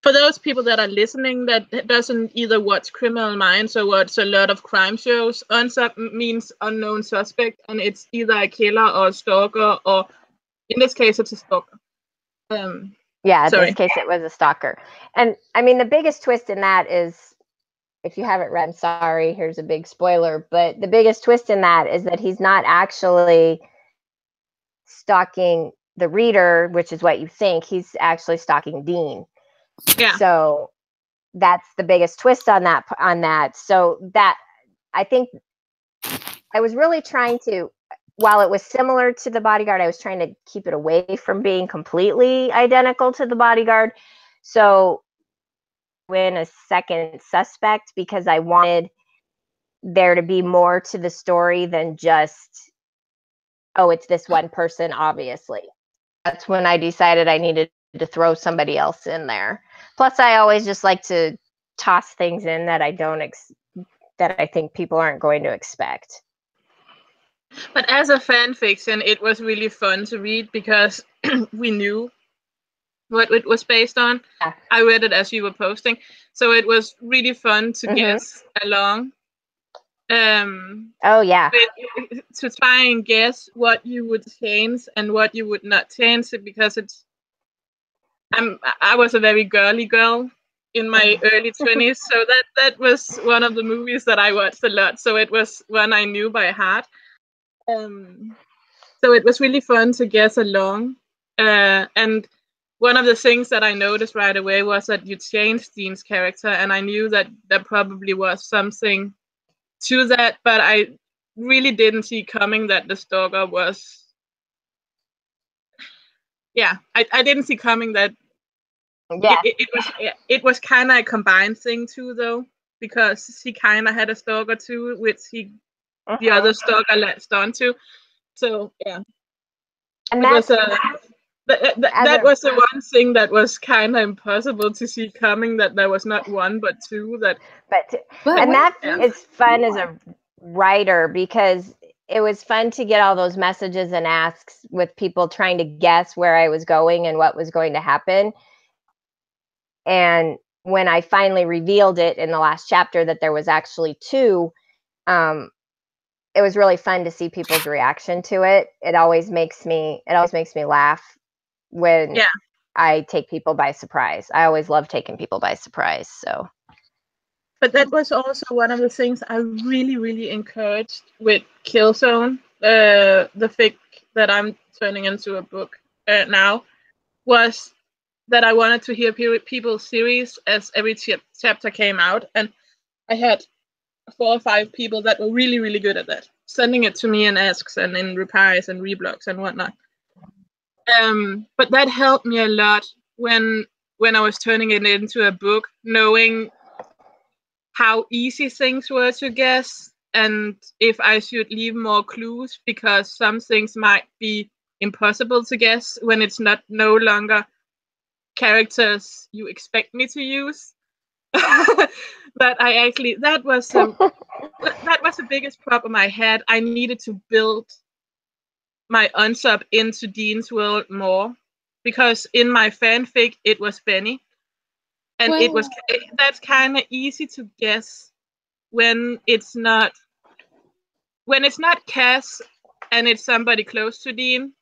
For those people that are listening that doesn't either watch Criminal Minds or watch a lot of crime shows, unsub means unknown suspect, and it's either a killer or a stalker, or in this case, it's a stalker. In this case, it was a stalker. And I mean, the biggest twist in that is, if you haven't read, I'm sorry, here's a big spoiler, but the biggest twist in that is that he's not actually stalking the reader, which is what you think. He's actually stalking Dean. Yeah. So that's the biggest twist on that. So that, I think I was really trying to, while it was similar to The Bodyguard, I was trying to keep it away from being completely identical to The Bodyguard. So win a second suspect, because I wanted there to be more to the story than just, oh, it's this one person, obviously. That's when I decided I needed to throw somebody else in there. Plus, I always just like to toss things in that that I think people aren't going to expect. But as a fan fiction, it was really fun to read because we knew what it was based on. Yeah. I read it as you were posting, so it was really fun to guess along. Oh yeah. To try and guess what you would change and what you would not change, because I was a very girly girl in my early 20s, so that was one of the movies that I watched a lot. So it was one I knew by heart. So it was really fun to guess along. And one of the things that I noticed right away was that you changed Dean's character, and I knew that there probably was something to that, but I really didn't see coming that the stalker was. Yeah, I didn't see coming that. Yeah. It was kind of a combined thing too, though, because he kind of had a stalker too, which the other stalker latched onto. So yeah, and that was the one thing that was kind of impossible to see coming, that there was not one but two. It's fun as a writer, because it was fun to get all those messages and asks with people trying to guess where I was going and what was going to happen. And when I finally revealed it in the last chapter that there was actually 2, it was really fun to see people's reaction to it. It always makes me laugh when I take people by surprise. I always love taking people by surprise. So, but that was also one of the things I really, really encouraged with Killzone, the fic that I'm turning into a book now, was that I wanted to hear people's theories as every chapter came out, and I had 4 or 5 people that were really, really good at that, sending it to me in asks and in replies and reblogs and whatnot. But that helped me a lot when I was turning it into a book, knowing how easy things were to guess and if I should leave more clues, because some things might be impossible to guess when it's no longer characters you expect me to use. But that was the biggest problem I had. I needed to build my unsub into Dean's world more, because in my fanfic it was Benny, and that's kind of easy to guess when it's not Cass and it's somebody close to Dean,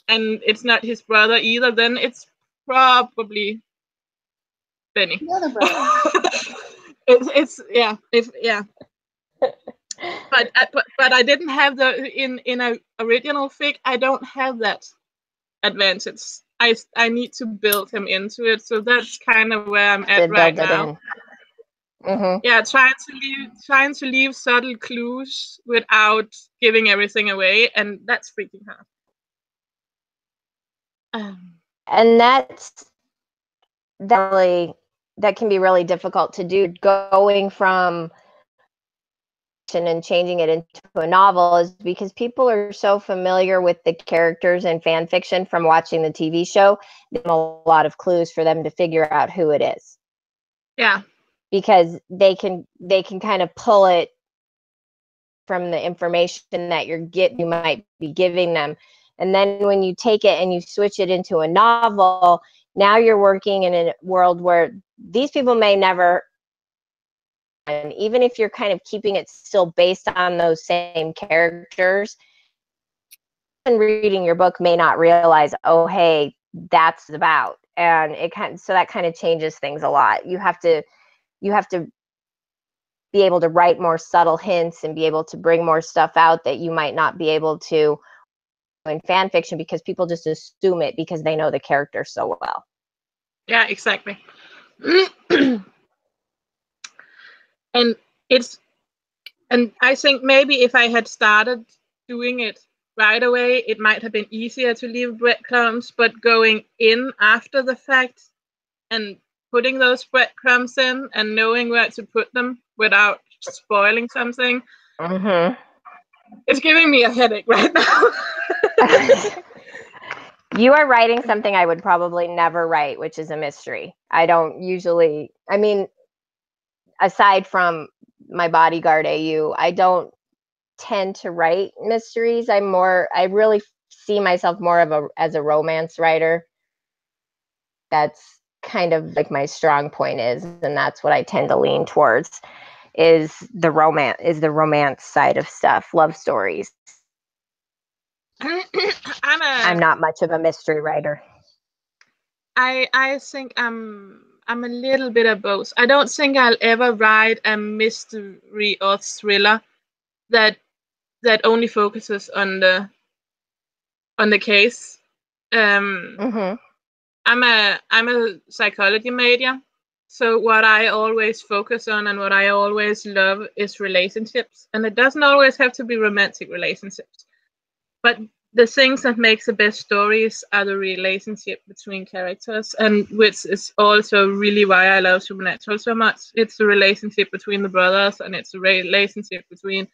and it's not his brother either. Then it's probably Benny. The other brother. But I didn't have in a original fic. I don't have that advantage. I need to build him into it, so that's kind of where I'm at right now. Yeah, trying to leave subtle clues without giving everything away, and that's freaking hard. And that can be really difficult to do, going from and changing it into a novel, is because people are so familiar with the characters in fan fiction from watching the TV show. There's a lot of clues for them to figure out who it is. Yeah. Because they can kind of pull it from the information that you might be giving them. And then when you take it and you switch it into a novel, now you're working in a world where these people may never, and even if you're kind of keeping it still based on those same characters, and reading your book may not realize, oh, hey, that's about. And so that kind of changes things a lot. You have to be able to write more subtle hints and be able to bring more stuff out that you might not be able to in fan fiction, because people just assume it because they know the character so well. Yeah, exactly. And I think maybe if I had started doing it right away, it might have been easier to leave breadcrumbs, but going in after the fact and putting those breadcrumbs in and knowing where to put them without spoiling something, it's giving me a headache right now. You are writing something I would probably never write, which is a mystery. I don't usually, aside from my bodyguard AU, I don't tend to write mysteries. I really see myself more as a romance writer. That's kind of like my strong point is, and that's what I tend to lean towards, is the romance side of stuff, love stories. I'm not much of a mystery writer. I think I'm a little bit of both. I don't think I'll ever write a mystery or thriller that only focuses on the case. I'm a psychology major, so what I always focus on and what I always love is relationships, and it doesn't always have to be romantic relationships, but the things that makes the best stories are the relationship between characters, and which is also really why I love Supernatural so much. It's the relationship between the brothers, and it's the relationship between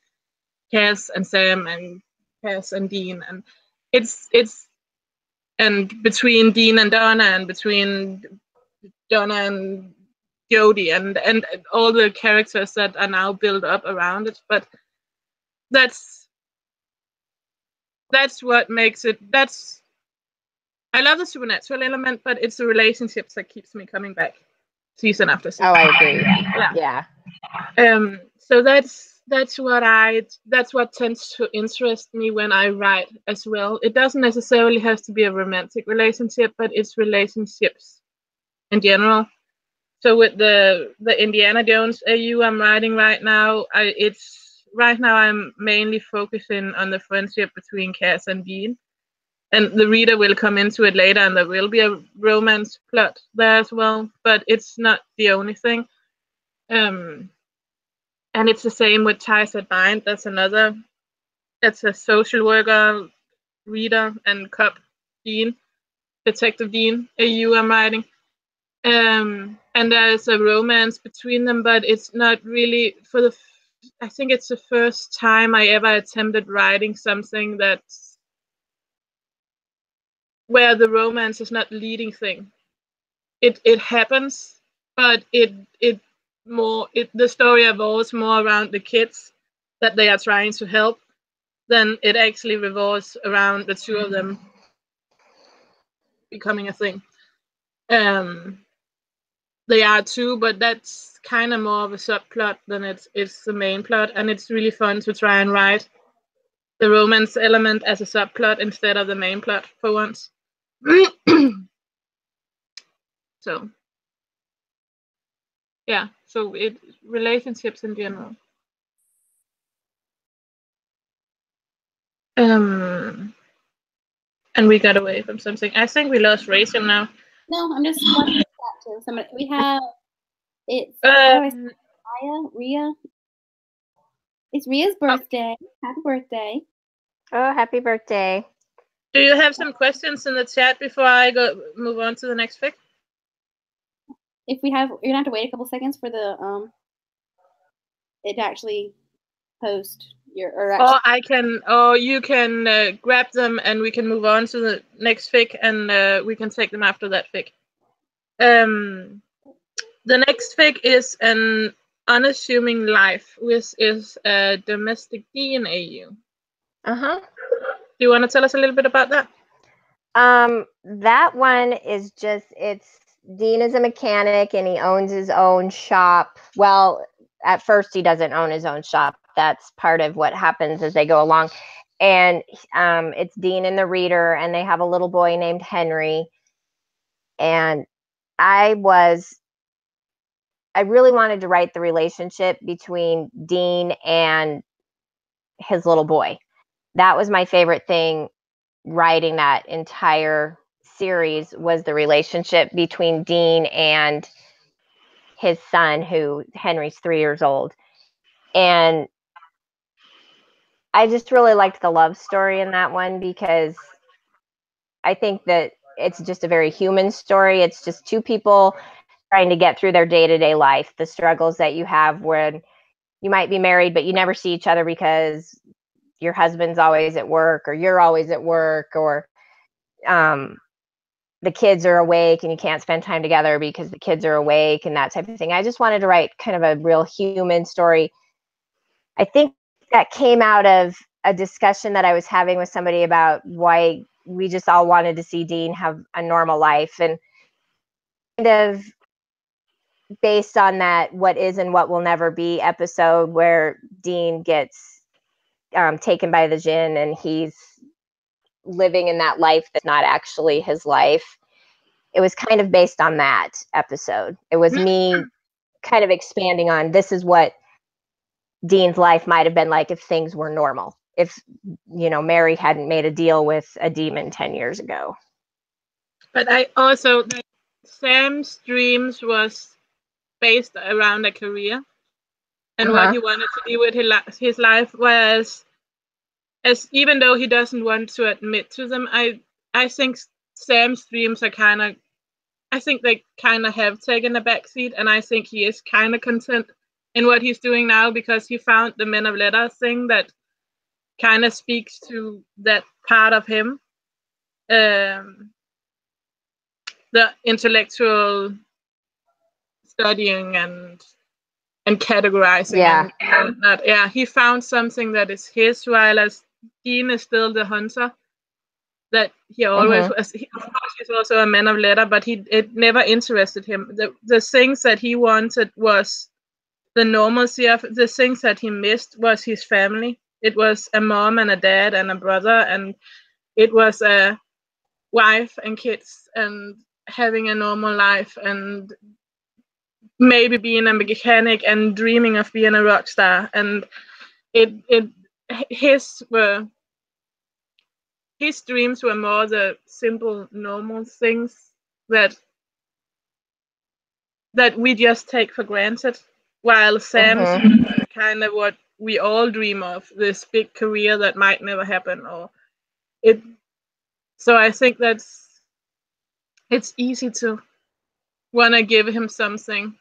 Cass and Sam and Cass and Dean, and it's and between Dean and Donna, and between Donna and Jodie, and all the characters that are now built up around it. But that's what makes it. I love the supernatural element, but it's the relationships that keeps me coming back. season after season. Oh, I agree. Yeah. So that's what tends to interest me when I write as well. It doesn't necessarily have to be a romantic relationship, but it's relationships in general. So with the Indiana Jones AU I'm writing right now, I'm mainly focusing on the friendship between Cass and Dean. And the reader will come into it later, and there will be a romance plot there as well, but it's not the only thing. And it's the same with Ties That Bind. That's a social worker, reader, and cop Dean, Detective Dean AU I'm writing. And there is a romance between them, but it's not really I think it's the first time I ever attempted writing something where the romance is not the leading thing. It happens, but the story evolves more around the kids that they are trying to help than it actually revolves around the two of them becoming a thing. They are too, but that's kind of more of a subplot than it's the main plot, and it's really fun to try and write the romance element as a subplot instead of the main plot for once. So yeah, so relationships in general. And we got away from something. I think we lost Rachel now. No, I'm just watching that too. Somebody we have it's Rhea. It's Rhea's birthday. Happy birthday. Oh, happy birthday. Do you have some questions in the chat before I move on to the next fic? If we have, you're gonna have to wait a couple seconds for the it to actually post your you can grab them and we can move on to the next fic, and we can take them after that fic. The next fic is an Unassuming LIfe, which is a domestic DNA. Uh-huh. Do you want to tell us a little bit about that? That one is Dean is a mechanic and he owns his own shop. Well, at first he doesn't own his own shop. That's part of what happens as they go along. And it's Dean and the reader, and they have a little boy named Henry. And I really wanted to write the relationship between Dean and his little boy. That was my favorite thing writing that entire series, was the relationship between Dean and his son, who Henry's 3 years old. And I just really liked the love story in that one, because I think that it's just a very human story. It's just two people trying to get through their day-to-day life, the struggles that you have when you might be married, but you never see each other because your husband's always at work, or you're always at work, or the kids are awake and you can't spend time together because the kids are awake, and that type of thing. I just wanted to write kind of a real human story. I think that came out of a discussion that I was having with somebody about why we just all wanted to see Dean have a normal life, and kind of based on that What Is and What Will Never Be episode, where Dean gets taken by the djinn and he's living in that life that's not actually his life. It was kind of based on that episode. It was me kind of expanding on, this is what Dean's life might have been like if things were normal, if Mary hadn't made a deal with a demon 10 years ago. But I also, Sam's dreams was based around a career and what he wanted to do with his life, whereas even though he doesn't want to admit to them, I think Sam's dreams are I think they kind of have taken a backseat, and I think he is kind of content in what he's doing now, because he found the Men of Letters thing that kind of speaks to that part of him. The intellectual studying and categorizing. Yeah. And that, yeah, he found something that is his, while as Dean is still the hunter. that he always was. Of course, he's also a man of letter, but it never interested him. The things that he wanted was the normalcy of the things that he missed was his family. It was a mom and a dad and a brother, and it was a wife and kids and having a normal life and maybe being a mechanic and dreaming of being a rock star. And his dreams were more the simple normal things that we just take for granted, while Sam's kind of what we all dream of, this big career that might never happen. Or it. So I think it's easy to want to give him something.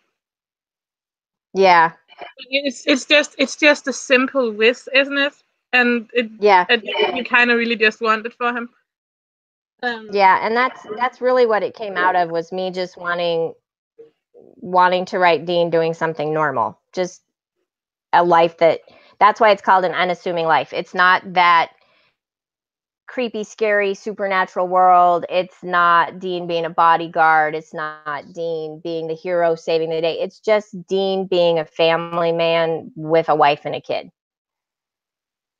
Yeah. It's just a simple wish, isn't it? And you kind of really just want it for him. Yeah, and that's really what it came out of, was me just wanting to write Dean doing something normal, just a life that's why it's called An Unassuming Life. It's not that creepy, scary, supernatural world. It's not Dean being a bodyguard. It's not Dean being the hero saving the day. It's just Dean being a family man with a wife and a kid.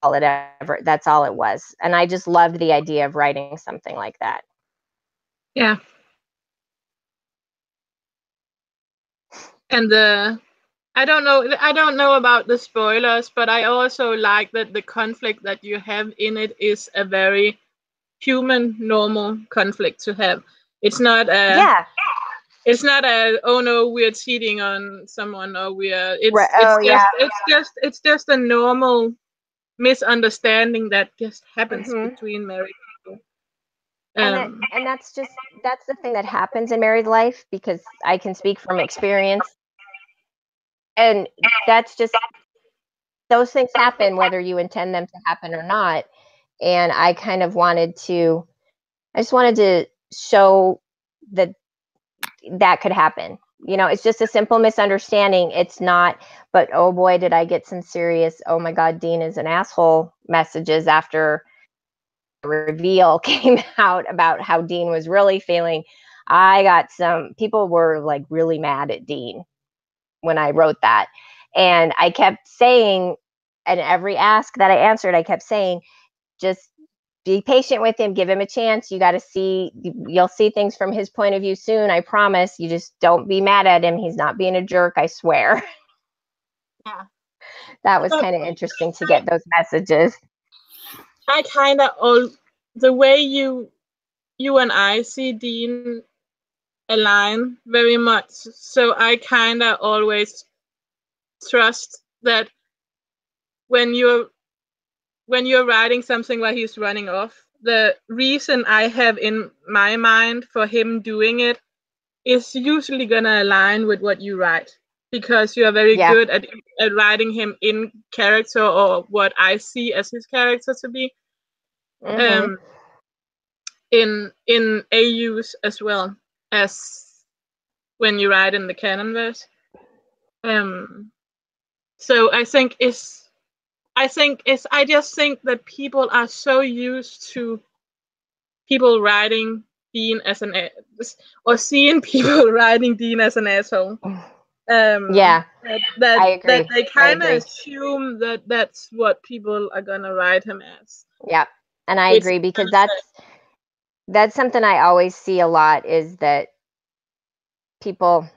That's all it was. And I just loved the idea of writing something like that. Yeah. And I don't know about the spoilers, but I also like that the conflict that you have in it is a very human, normal conflict to have. It's not it's not a, oh no, we're cheating on someone, or it's just a normal misunderstanding that just happens between married people. And that's the thing that happens in married life, because I can speak from experience. And that's just, those things happen whether you intend them to happen or not. And I kind of just wanted to show that could happen. It's just a simple misunderstanding. It's not, but oh boy, did I get some serious, oh my God, Dean is an asshole messages after the reveal came out about how Dean was really feeling. I got some people were like really mad at Dean when I wrote that. And I kept saying, and every ask that I answered, I kept saying, just be patient with him, give him a chance. You'll see things from his point of view soon. I promise. You just don't be mad at him. He's not being a jerk, I swear. Yeah. That was kind of interesting to get those messages. I kind of, the way you and I see Dean align very much. So I kind of always trust that when you're writing something while he's running off, the reason I have in my mind for him doing it is usually gonna align with what you write, because you are very good at writing him in character, or what I see as his character to be. In AUs as well as when you write in the canon verse. So I just think that people are so used to people writing Dean as or seeing people writing Dean as an asshole. I agree. That they kind of assume that that's what people are gonna write him as. Yeah, and I agree, because that's something I always see a lot, is that people,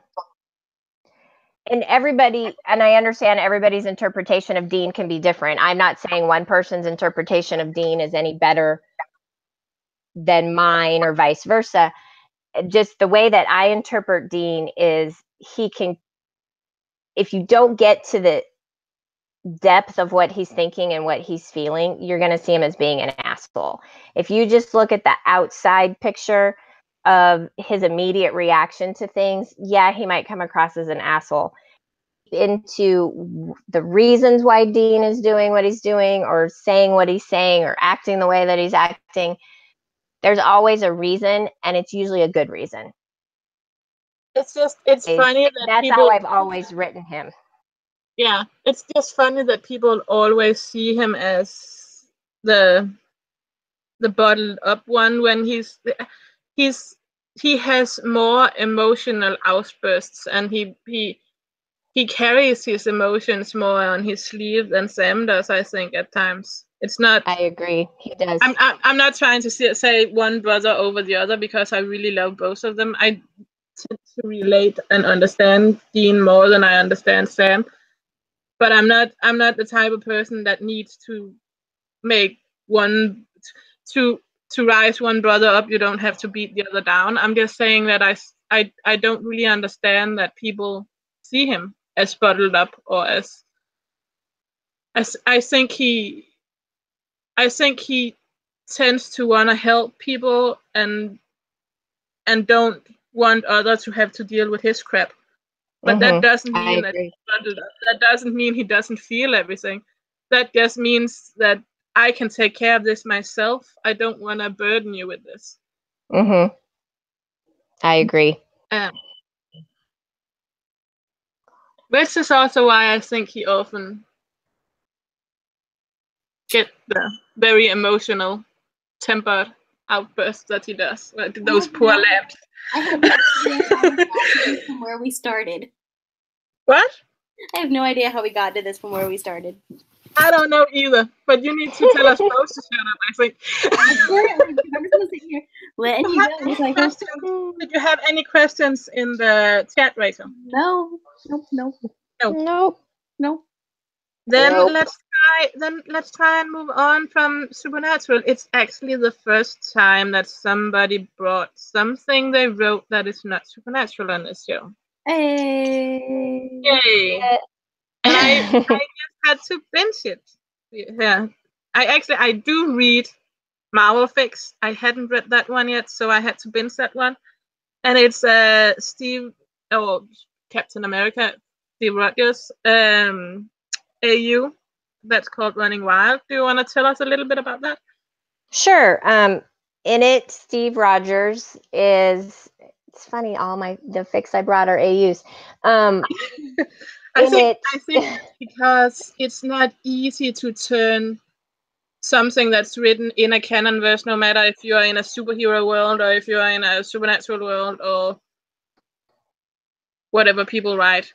and I understand everybody's interpretation of Dean can be different. I'm not saying one person's interpretation of Dean is any better than mine or vice versa. Just the way that I interpret Dean is, if you don't get to the depth of what he's thinking and what he's feeling, you're going to see him as being an asshole. If you just look at the outside picture of his immediate reaction to things, yeah, he might come across as an asshole. Into the reasons why Dean is doing what he's doing, or saying what he's saying, or acting the way that he's acting, there's always a reason, and it's usually a good reason. It's funny that that's how I've always written him. Yeah, it's just funny that people always see him as the the bottled up one when he has more emotional outbursts, and he carries his emotions more on his sleeve than Sam does, I think, at times. It's not. I agree. He does. I'm not trying to say one brother over the other, because I really love both of them. I tend to relate and understand Dean more than I understand Sam, but I'm not the type of person that needs to make one to rise one brother up. You don't have to beat the other down. I'm just saying that I don't really understand that people see him as bottled up, or as I think he tends to want to help people and don't want others to have to deal with his crap. But that doesn't mean that he's bottled up. That doesn't mean he doesn't feel everything. That just means that I can take care of this myself. I don't want to burden you with this. I agree. Which is also why I think he often get the very emotional, tempered outbursts that he does. Like those poor lambs. I have no idea how we got to this from where we started. What? I have no idea how we got to this from where we started. I don't know either, but you need to tell us both to shut up, I think. I'm just going to sit here letting you go. Did you have any questions in the chat, Rachel? No. Then let's try and move on from supernatural. It's actually the first time that somebody brought something they wrote that is not supernatural on this show. Hey. Yay. And I just had to binge it. Yeah. I do read Marvel fics. I hadn't read that one yet, so I had to binge that one. And it's Captain America, Steve Rogers, AU, that's called Running Wild. Do you want to tell us a little bit about that? Sure. In it, Steve Rogers is. It's funny. The fics I brought are AUs. I think because it's not easy to turn something that's written in a canon verse, no matter if you are in a superhero world or if you are in a supernatural world or whatever people write,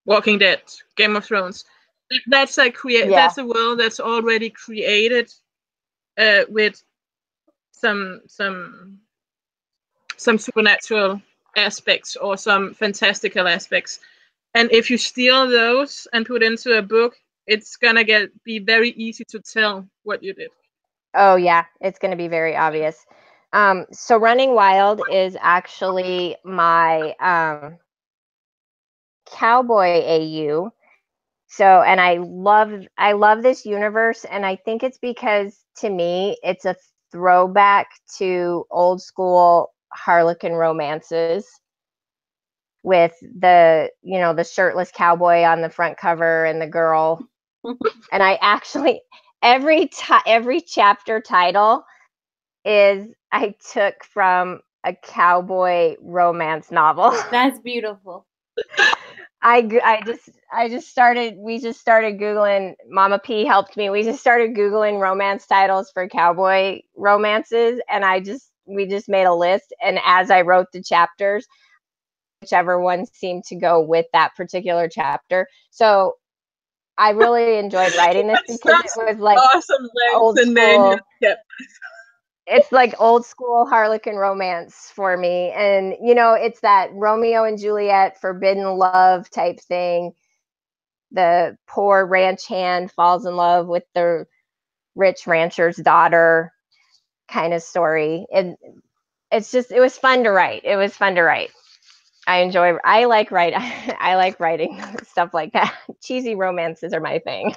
Walking Dead, Game of Thrones. That's a that's a world that's already created with some supernatural aspects or some fantastical aspects. And if you steal those and put into a book, it's gonna be very easy to tell what you did. Oh yeah, it's gonna be very obvious. So Running Wild is actually my cowboy AU. So, and I love this universe, and I think it's because to me it's a throwback to old school Harlequin romances with the shirtless cowboy on the front cover and the girl. And I actually every chapter title is I took from a cowboy romance novel. That's beautiful. We just started Googling. Mama P helped me. We just started Googling romance titles for cowboy romances, and we just made a list. And as I wrote the chapters, whichever one seemed to go with that particular chapter. So I really enjoyed writing this because it was like awesome old school. It's like old school Harlequin romance for me. And, it's that Romeo and Juliet, forbidden love type thing. The poor ranch hand falls in love with the rich rancher's daughter kind of story. And it was fun to write. It was fun to write. I like writing stuff like that. Cheesy romances are my thing.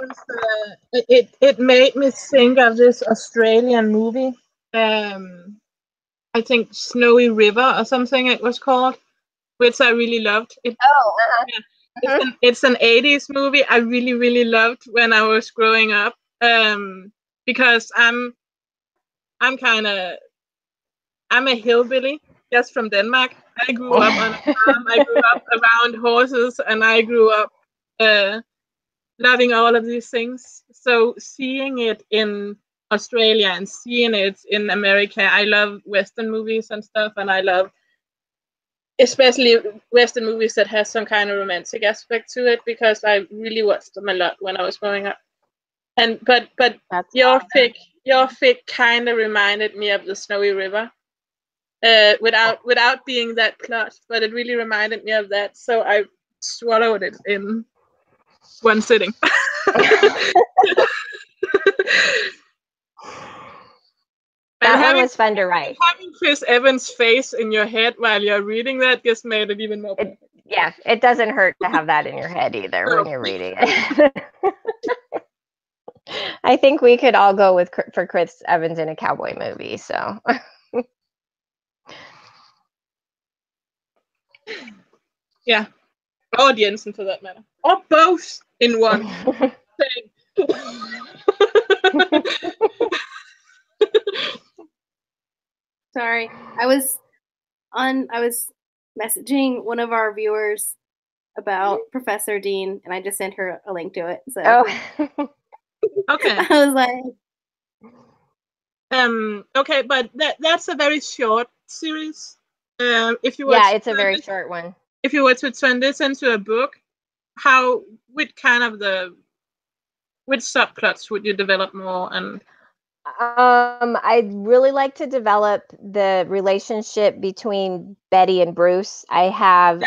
It made me think of this Australian movie. I think Snowy River or something it was called, which I really loved. It's an 80s movie I really, really loved when I was growing up. Because I'm a hillbilly just from Denmark. I grew up on a farm. I grew up around horses, and I grew up loving all of these things. So seeing it in Australia and seeing it in America. I love Western movies and stuff, and I love especially Western movies that has some kind of romantic aspect to it, because I really watched them a lot when I was growing up. And but That's your awesome. fic kind of reminded me of the Snowy River, without being that plot, but it really reminded me of that. So I swallowed it in one sitting. That one was fun to write. Having Chris Evans' face in your head while you're reading that just made it even more perfect. Yeah, it doesn't hurt to have that in your head either when you're reading it. I think we could all go for Chris Evans in a cowboy movie. So. Yeah, or Jensen for that matter, or both in one thing. Sorry, I was messaging one of our viewers about Professor Dean, and I just sent her a link to it. So Okay. I was like, okay, but that's a very short series. If you were it's a very short one. If you were to turn this into a book, which subplots would you develop more? And I'd really like to develop the relationship between Betty and Bruce. I have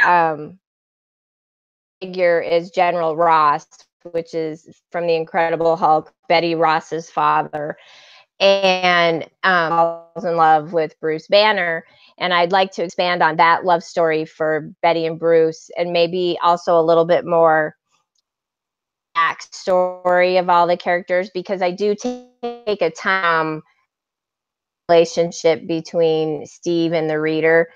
figure is General Ross, which is from the Incredible Hulk, Betty Ross's father, and falls in love with Bruce Banner. And I'd like to expand on that love story for Betty and Bruce, and maybe also a little bit more backstory of all the characters, because I do take a time relationship between Steve and the reader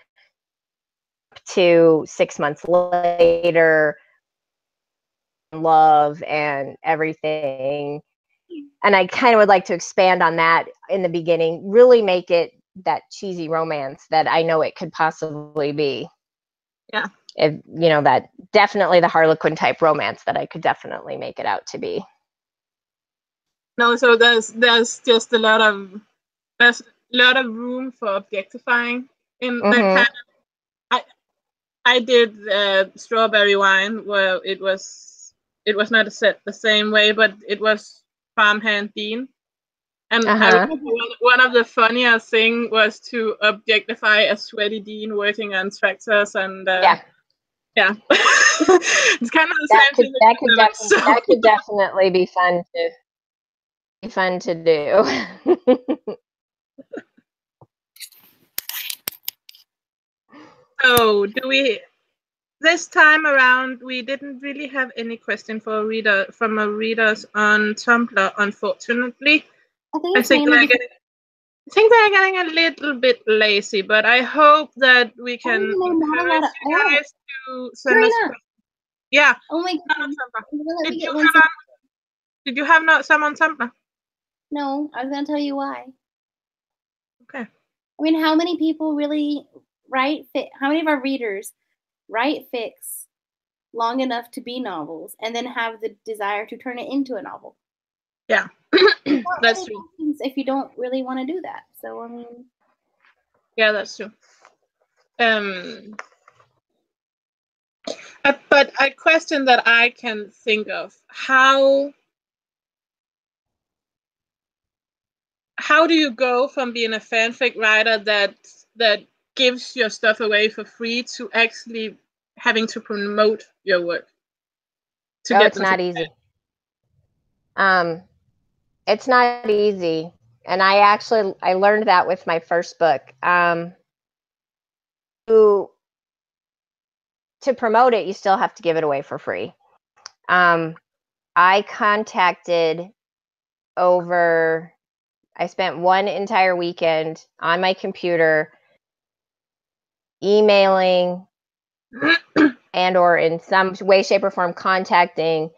to 6 months later, love and everything. And I kind of would like to expand on that in the beginning, really make it that cheesy romance that I know it could possibly be. Yeah. If, that definitely the Harlequin type romance that I could definitely make it out to be. No, so there's just a lot of room for objectifying in that kind of. I did Strawberry Wine, where it was not set the same way, but it was farmhand Dean. And I remember one of the funniest thing was to objectify a sweaty Dean working on tractors, and it's kind of the same thing. That could definitely be fun to do. So this time around, we didn't really have any question from our readers on Tumblr, unfortunately. I think they're getting a little bit lazy, but I hope that we can encourage you guys to send us questions. Yeah. Oh my God. Did you have some on Tumblr? No, I was going to tell you why. Okay. I mean, how many people really how many of our readers write fics long enough to be novels and then have the desire to turn it into a novel? Yeah. That's true. If you don't really want to do that. So, I mean. Yeah, that's true. But a question that I can think of, how do you go from being a fanfic writer that gives your stuff away for free to actually having to promote your work? It's not easy. It's not easy. And I learned that with my first book. To promote it, you still have to give it away for free. I spent one entire weekend on my computer emailing and or in some way, shape, or form contacting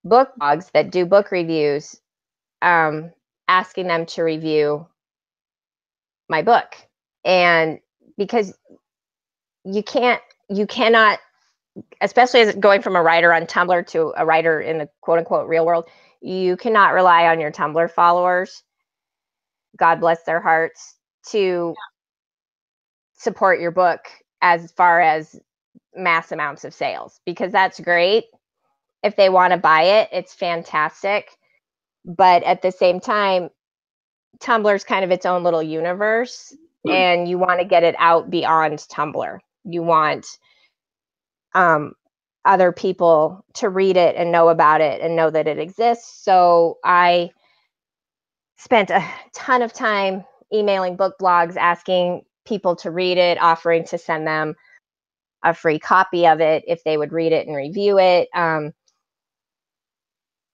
book blogs that do book reviews, asking them to review my book. And because you cannot, especially as going from a writer on Tumblr to a writer in the quote unquote real world, you cannot rely on your Tumblr followers, God bless their hearts, to support your book as far as mass amounts of sales, because that's great. If they want to buy it, it's fantastic. But at the same time, Tumblr's kind of its own little universe, and you want to get it out beyond Tumblr. You want other people to read it and know about it and know that it exists. So I spent a ton of time emailing book blogs, asking people to read it, offering to send them a free copy of it if they would read it and review it.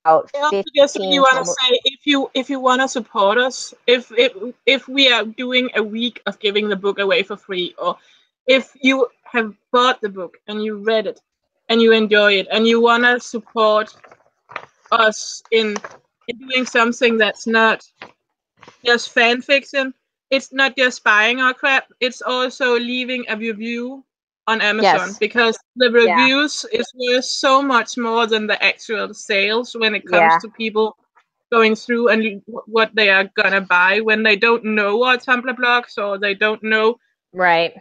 About I guess if you 15 want to say, if you want to support us, if we are doing a week of giving the book away for free, or if you have bought the book and you read it and you enjoy it and you want to support us in doing something that's not just fan fiction, it's not just buying our crap, it's also leaving a review on Amazon, Yes. because the reviews is worth so much more than the actual sales when it comes to people going through and what they are gonna buy when they don't know our Tumblr blogs, or they don't know. Right.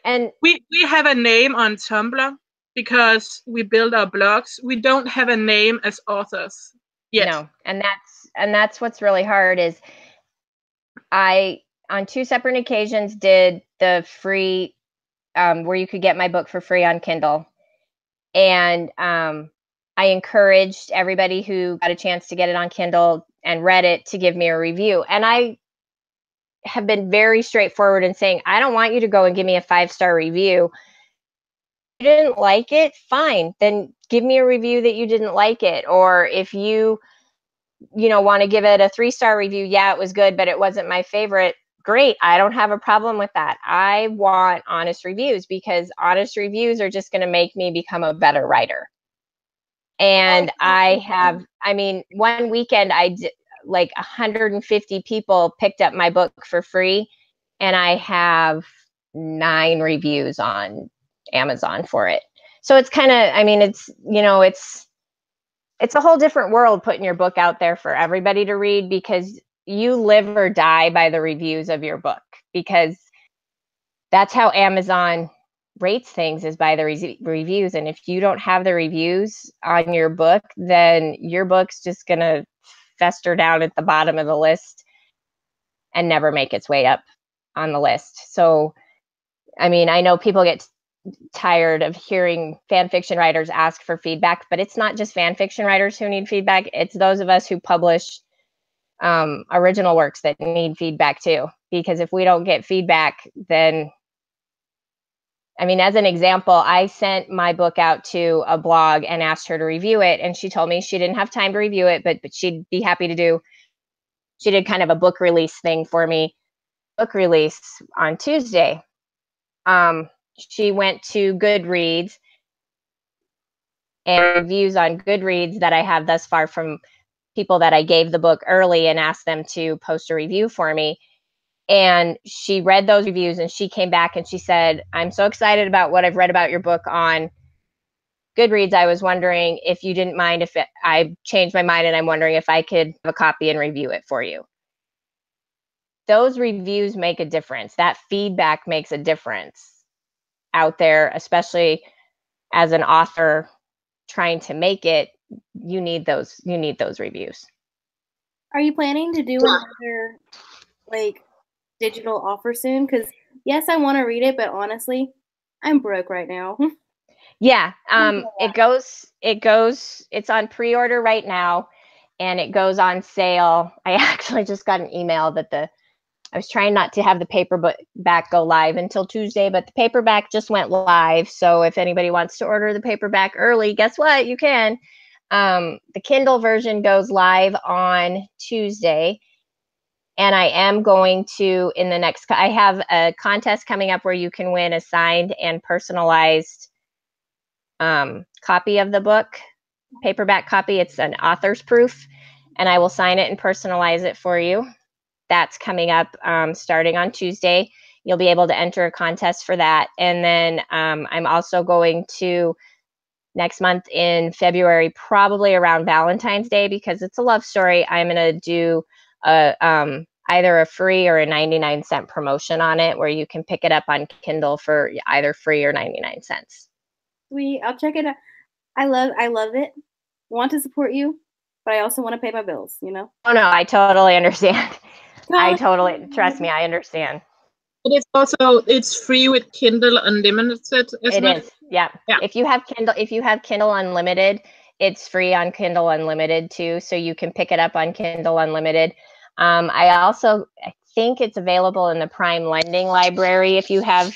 And we have a name on Tumblr because we build our blogs. We don't have a name as authors yet. No, and that's what's really hard. Is I, on 2 separate occasions, did the free where you could get my book for free on Kindle. And I encouraged everybody who got a chance to get it on Kindle and read it to give me a review. And I have been very straightforward in saying, I don't want you to go and give me a 5-star review. If you didn't like it, fine. Then give me a review that you didn't like it. Or if you want to give it a 3-star review, yeah, it was good, but it wasn't my favorite. Great. I don't have a problem with that. I want honest reviews, because honest reviews are just going to make me become a better writer. And one weekend I did, like 150 people picked up my book for free, and I have 9 reviews on Amazon for it. So it's kind of, it's a whole different world putting your book out there for everybody to read, because you live or die by the reviews of your book, because that's how Amazon rates things, is by the reviews. And if you don't have the reviews on your book, then your book's just going to fester down at the bottom of the list and never make its way up on the list. So, I know people get tired of hearing fan fiction writers ask for feedback, but it's not just fan fiction writers who need feedback. It's those of us who publish original works that need feedback too. Because if we don't get feedback, then, as an example, I sent my book out to a blog and asked her to review it, and she told me she didn't have time to review it, but she'd be happy to do. She did kind of a book release thing for me. Book release on Tuesday. She went to Goodreads, and reviews on Goodreads that I have thus far from people that I gave the book early and asked them to post a review for me. And she read those reviews, and she came back and she said, I'm so excited about what I've read about your book on Goodreads. I was wondering if you didn't mind if I changed my mind, and I'm wondering if I could have a copy and review it for you. Those reviews make a difference. That feedback makes a difference out there, especially as an author trying to make it. You need those reviews. Are you planning to do another digital offer soon? Because yes, I want to read it, but honestly, I'm broke right now. Yeah, it's on pre-order right now, and it goes on sale. I actually just got an email that I was trying not to have the paperback go live until Tuesday, but the paperback just went live. So if anybody wants to order the paperback early, guess what? You can. The Kindle version goes live on Tuesday. And I am going to, I have a contest coming up where you can win a signed and personalized copy of the book, paperback copy. It's an author's proof, and I will sign it and personalize it for you. That's coming up starting on Tuesday. You'll be able to enter a contest for that. And then I'm also going to next month in February, probably around Valentine's Day, because it's a love story. I'm going to do either a free or a 99-cent promotion on it, where you can pick it up on Kindle for either free or 99 cents. Sweet. I'll check it out. I love it. Want to support you, but I also want to pay my bills, you know? Oh, no, I totally understand. Trust me, I understand. But it's free with Kindle Unlimited. It is, yeah. If you have Kindle Unlimited, it's free on Kindle Unlimited too, so you can pick it up on Kindle Unlimited. I think it's available in the Prime Lending Library if you have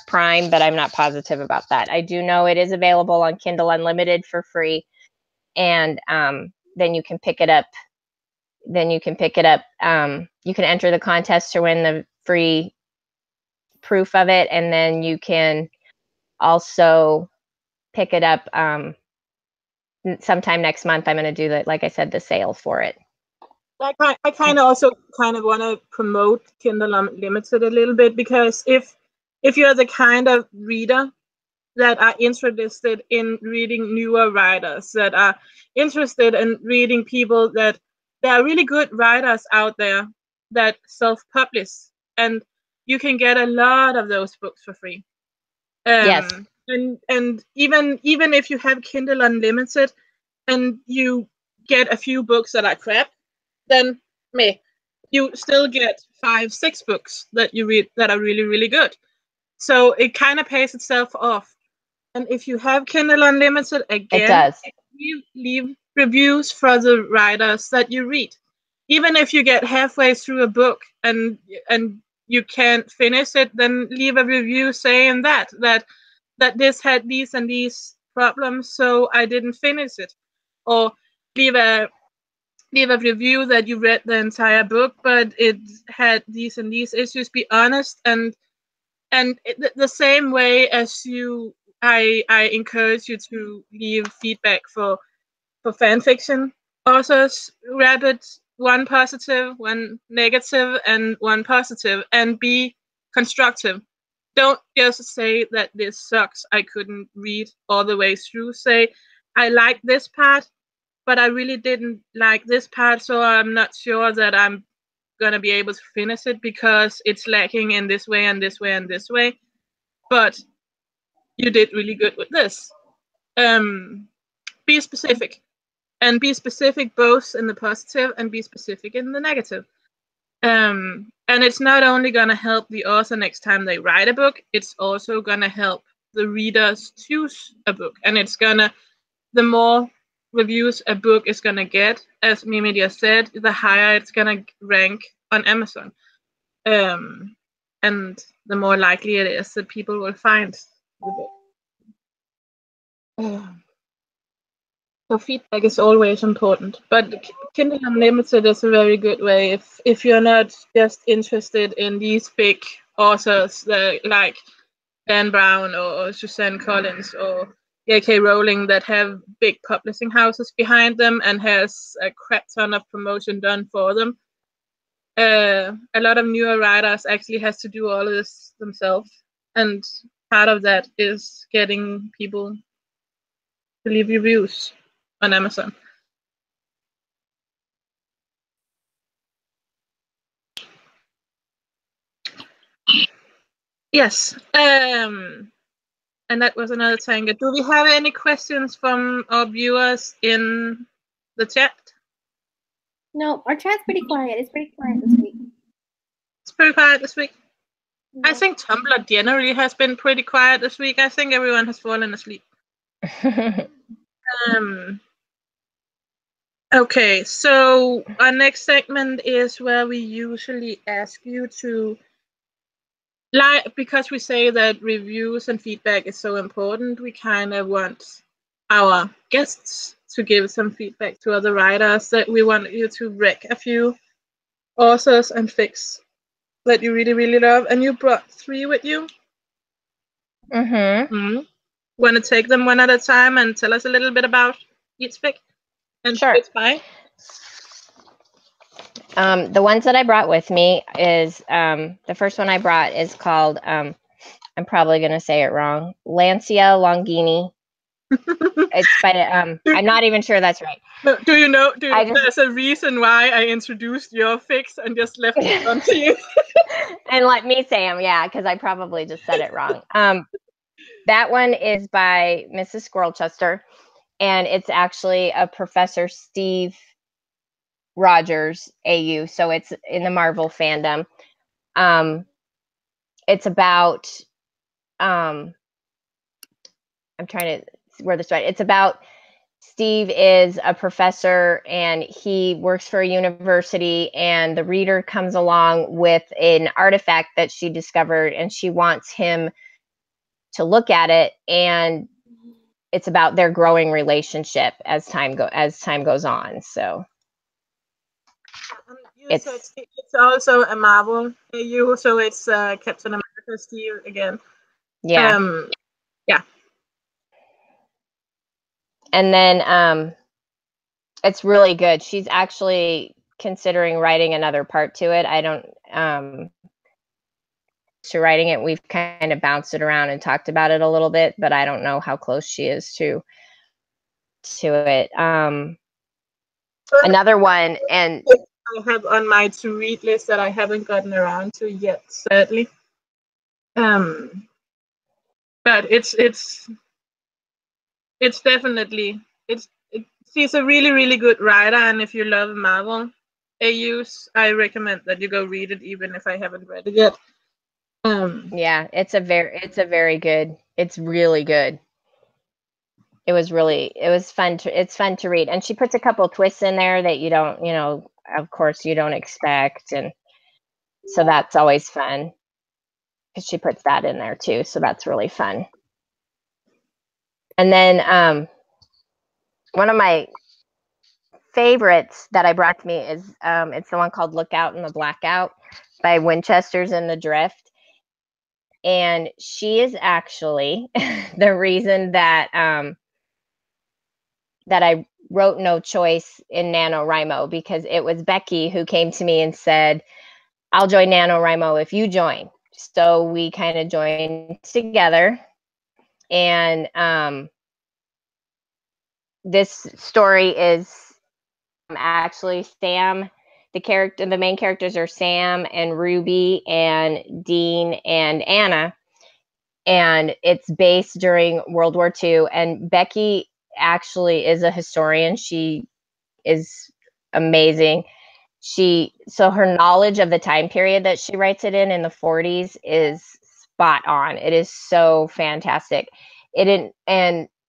Prime, but I'm not positive about that. I do know it is available on Kindle Unlimited for free, and then you can pick it up. You can enter the contest to win the free proof of it, and then you can also pick it up sometime next month. I'm going to do like I said, the sale for it. I kind of want to promote Kindle Unlimited a little bit, because if you're the kind of reader that are interested in reading newer writers, that are interested in reading people that there are really good writers out there that self-publish, and you can get a lot of those books for free. Yes. And even if you have Kindle Unlimited and you get a few books that are crap, then you still get 5-6 books that you read that are really, really good. So it kind of pays itself off. And if you have Kindle Unlimited, again, it does. Leave reviews for the writers that you read. Even if you get halfway through a book and you can't finish it, then leave a review saying that this had these and these problems, so I didn't finish it. Or leave a review that you read the entire book, but it had these and these issues. Be honest, and the same way as I encourage you to leave feedback for fan fiction authors. Rabbit, 1 positive, 1 negative, and 1 positive, and be constructive. Don't just say that this sucks, I couldn't read all the way through. Say, I like this part, but I really didn't like this part, so I'm not sure that I'm going to be able to finish it because it's lacking in this way and this way and this way. But you did really good with this. Be specific. And be specific both in the positive and be specific in the negative. And it's not only going to help the author next time they write a book, it's also going to help the readers choose a book. And the more reviews a book is going to get, as Mimi just said, the higher it's going to rank on Amazon. And the more likely it is that people will find the book. So feedback is always important, but Kindle Unlimited is a very good way if you're not just interested in these big authors like Dan Brown or Suzanne Collins or J.K. Rowling that have big publishing houses behind them and has a crap ton of promotion done for them. A lot of newer writers actually has to do all of this themselves, and part of that is getting people to leave reviews on Amazon. Yes. And that was another tango. Do we have any questions from our viewers in the chat? No, our chat's pretty quiet. It's pretty quiet this week. It's pretty quiet this week. Yeah. I think Tumblr generally has been pretty quiet this week. I think everyone has fallen asleep. Okay, so our next segment is where we usually ask you to because we say that reviews and feedback is so important, we kind of want our guests to give some feedback to other writers. That we want you to rec a few authors and fics that you really, really love. And you brought 3 with you. Want to take them one at a time and tell us a little bit about each fic and sure. who it's by? The ones that I brought with me is the first one I brought is called I'm probably going to say it wrong, Lancea Longini, It's by I'm not even sure that's right. Do you know? There's a reason why I introduced your fics and just left it on to you. And let me say them, yeah, because I probably just said it wrong. That one is by Mrs. Squirrel-Chester, and it's actually a Professor Steve Rogers AU, so it's in the Marvel fandom. It's about I'm trying to word this right. It's about Steve is a professor and he works for a university, and the reader comes along with an artifact that she discovered, and she wants him to look at it, and it's about their growing relationship as time goes on. So it's also a Marvel AU, so it's Captain America Steve again. Yeah. Yeah. And then it's really good. She's actually considering writing another part to it. I don't to writing it. We've kind of bounced it around and talked about it a little bit, but I don't know how close she is to it. Another one, and I have on my to read list that I haven't gotten around to yet, sadly. But it's definitely she's a really, really good writer, and if you love Marvel AUs, I recommend that you go read it, even if I haven't read it yet. Yeah, it's very good. It's really good. It's fun to read, and she puts a couple twists in there that you don't, of course you don't expect, and so that's always fun because she puts that in there too, so that's really fun. And then one of my favorites that I brought to me is it's the one called Lookout and the Blackout by Winchester's in the Drift. And she is actually the reason that that I wrote No Choice in NaNoWriMo, because it was Becky who came to me and said, I'll join NaNoWriMo if you join. So we kind of joined together. And this story is actually Sam. The main characters are Sam and Ruby and Dean and Anna. And it's based during World War II. And Becky actually is a historian. She is amazing. So her knowledge of the time period that she writes it in the 40s is spot on. It is so fantastic. And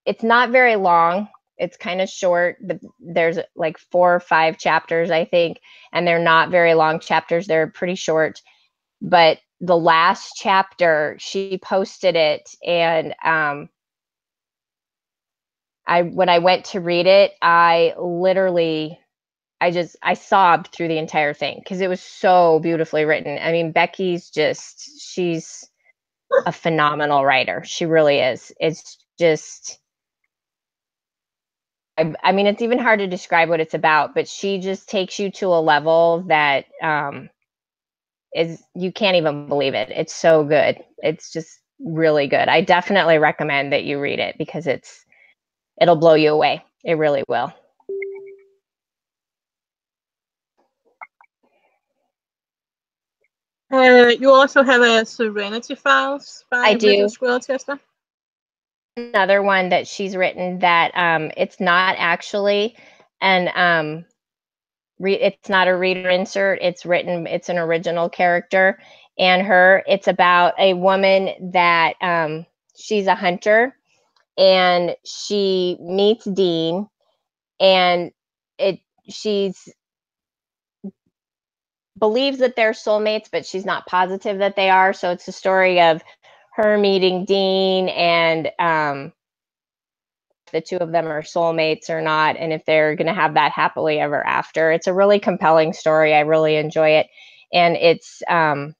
it's not very long. It's kind of short. There's like 4 or 5 chapters, I think, and they're not very long chapters. They're pretty short. But the last chapter, she posted it, and when I went to read it, I sobbed through the entire thing because it was so beautifully written. I mean, she's a phenomenal writer. She really is. It's just, I mean, it's even hard to describe what it's about, but she just takes you to a level that you can't even believe it. It's so good. It's just really good. I definitely recommend that you read it because it'll blow you away. It really will. You also have a Serenity Files by Mrs. Squirrel-Chester. Another one that she's written that it's not actually it's not a reader insert. It's an original character, and it's about a woman that she's a hunter, and she meets Dean, and she's believes that they're soulmates, but she's not positive that they are. So it's a story of her meeting Dean, and the two of them are soulmates or not, and if they're going to have that happily ever after. It's a really compelling story. I really enjoy it. And it's I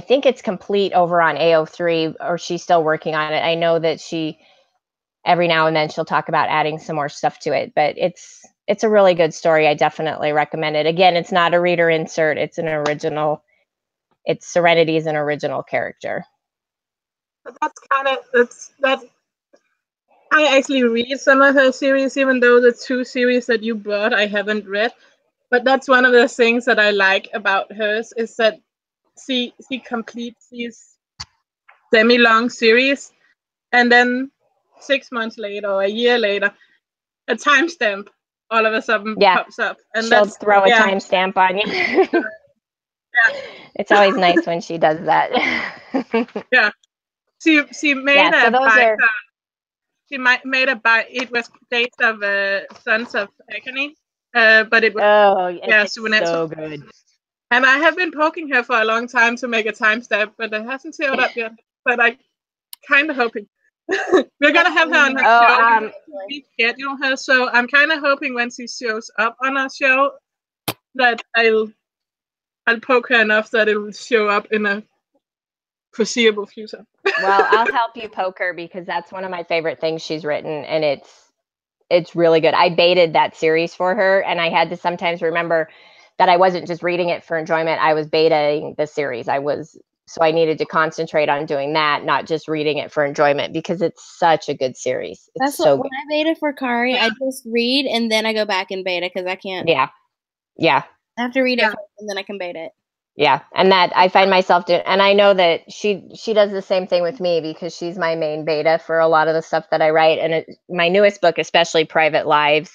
think it's complete over on AO3, or she's still working on it. I know that every now and then she'll talk about adding some more stuff to it, but it's a really good story. I definitely recommend it. Again, it's not a reader insert. It's an original. Serenity is an original character. That's kind of that. I actually read some of her series, even though the 2 series that you brought I haven't read. But that's one of the things that I like about hers is that she completes these semi-long series, and then 6 months later or a year later, a timestamp all of a sudden pops up, and she'll throw a timestamp on you. Yeah. It's always nice when she does that. Yeah, she made so those are. She made it was based of Sons of Agony, but it was it's so good. And I have been poking her for a long time to make a timestamp, but it hasn't showed up yet. But I kind of hoping. We're gonna have her on her show. We schedule her, so I'm kind of hoping when she shows up on our show that I'll poke her enough that it will show up in a foreseeable future. Well, I'll help you poke her because that's one of my favorite things she's written, and it's really good. I baited that series for her, and I had to sometimes remember that I wasn't just reading it for enjoyment. I was betaing the series. So I needed to concentrate on doing that, not just reading it for enjoyment, because it's such a good series. It's so good. When I beta for Kari, I just read and then I go back and beta because I can't. Yeah. I have to read it first and then I can beta it. Yeah, and that I find myself doing, and I know that she does the same thing with me because she's my main beta for a lot of the stuff that I write. And my newest book, especially Private Lives,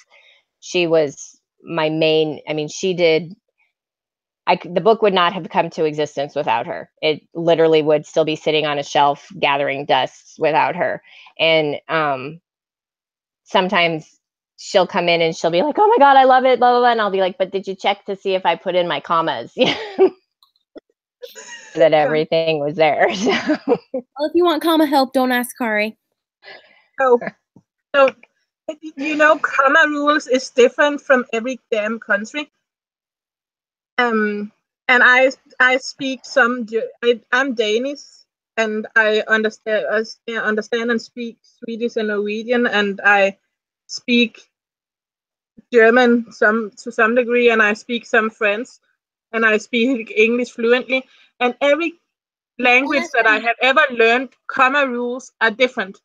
she was my main. I mean, she did. The book would not have come to existence without her. It literally would still be sitting on a shelf gathering dust without her. And sometimes she'll come in and she'll be like, "Oh my God, I love it," blah blah blah, and I'll be like, "But did you check to see if I put in my commas?" That everything was there. So. Well, if you want comma help, don't ask Kari. So comma rules is different from every damn country. And I speak I'm Danish, and I understand and speak Swedish and Norwegian, and I speak German to some degree, and I speak some French, and I speak English fluently. And every language that I have ever learned, comma rules are different.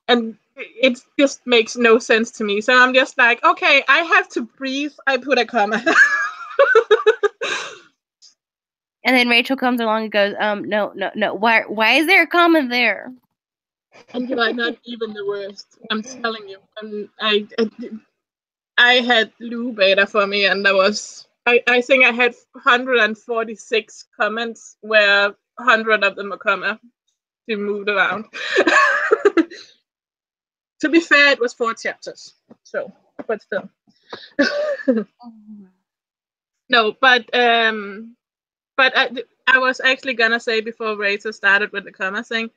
And it just makes no sense to me. So I'm just like, okay, I have to breathe. I put a comma. And then Rachel comes along and goes, no. Why is there a comma there? And you are not even the worst. I'm telling you. And I had Lou beta for me, and there was I think I had 146 comments where 100 of them were comma. She moved around. To be fair, it was 4 chapters. So, but still. No, but I was actually gonna say before Rachel started with the comma thing,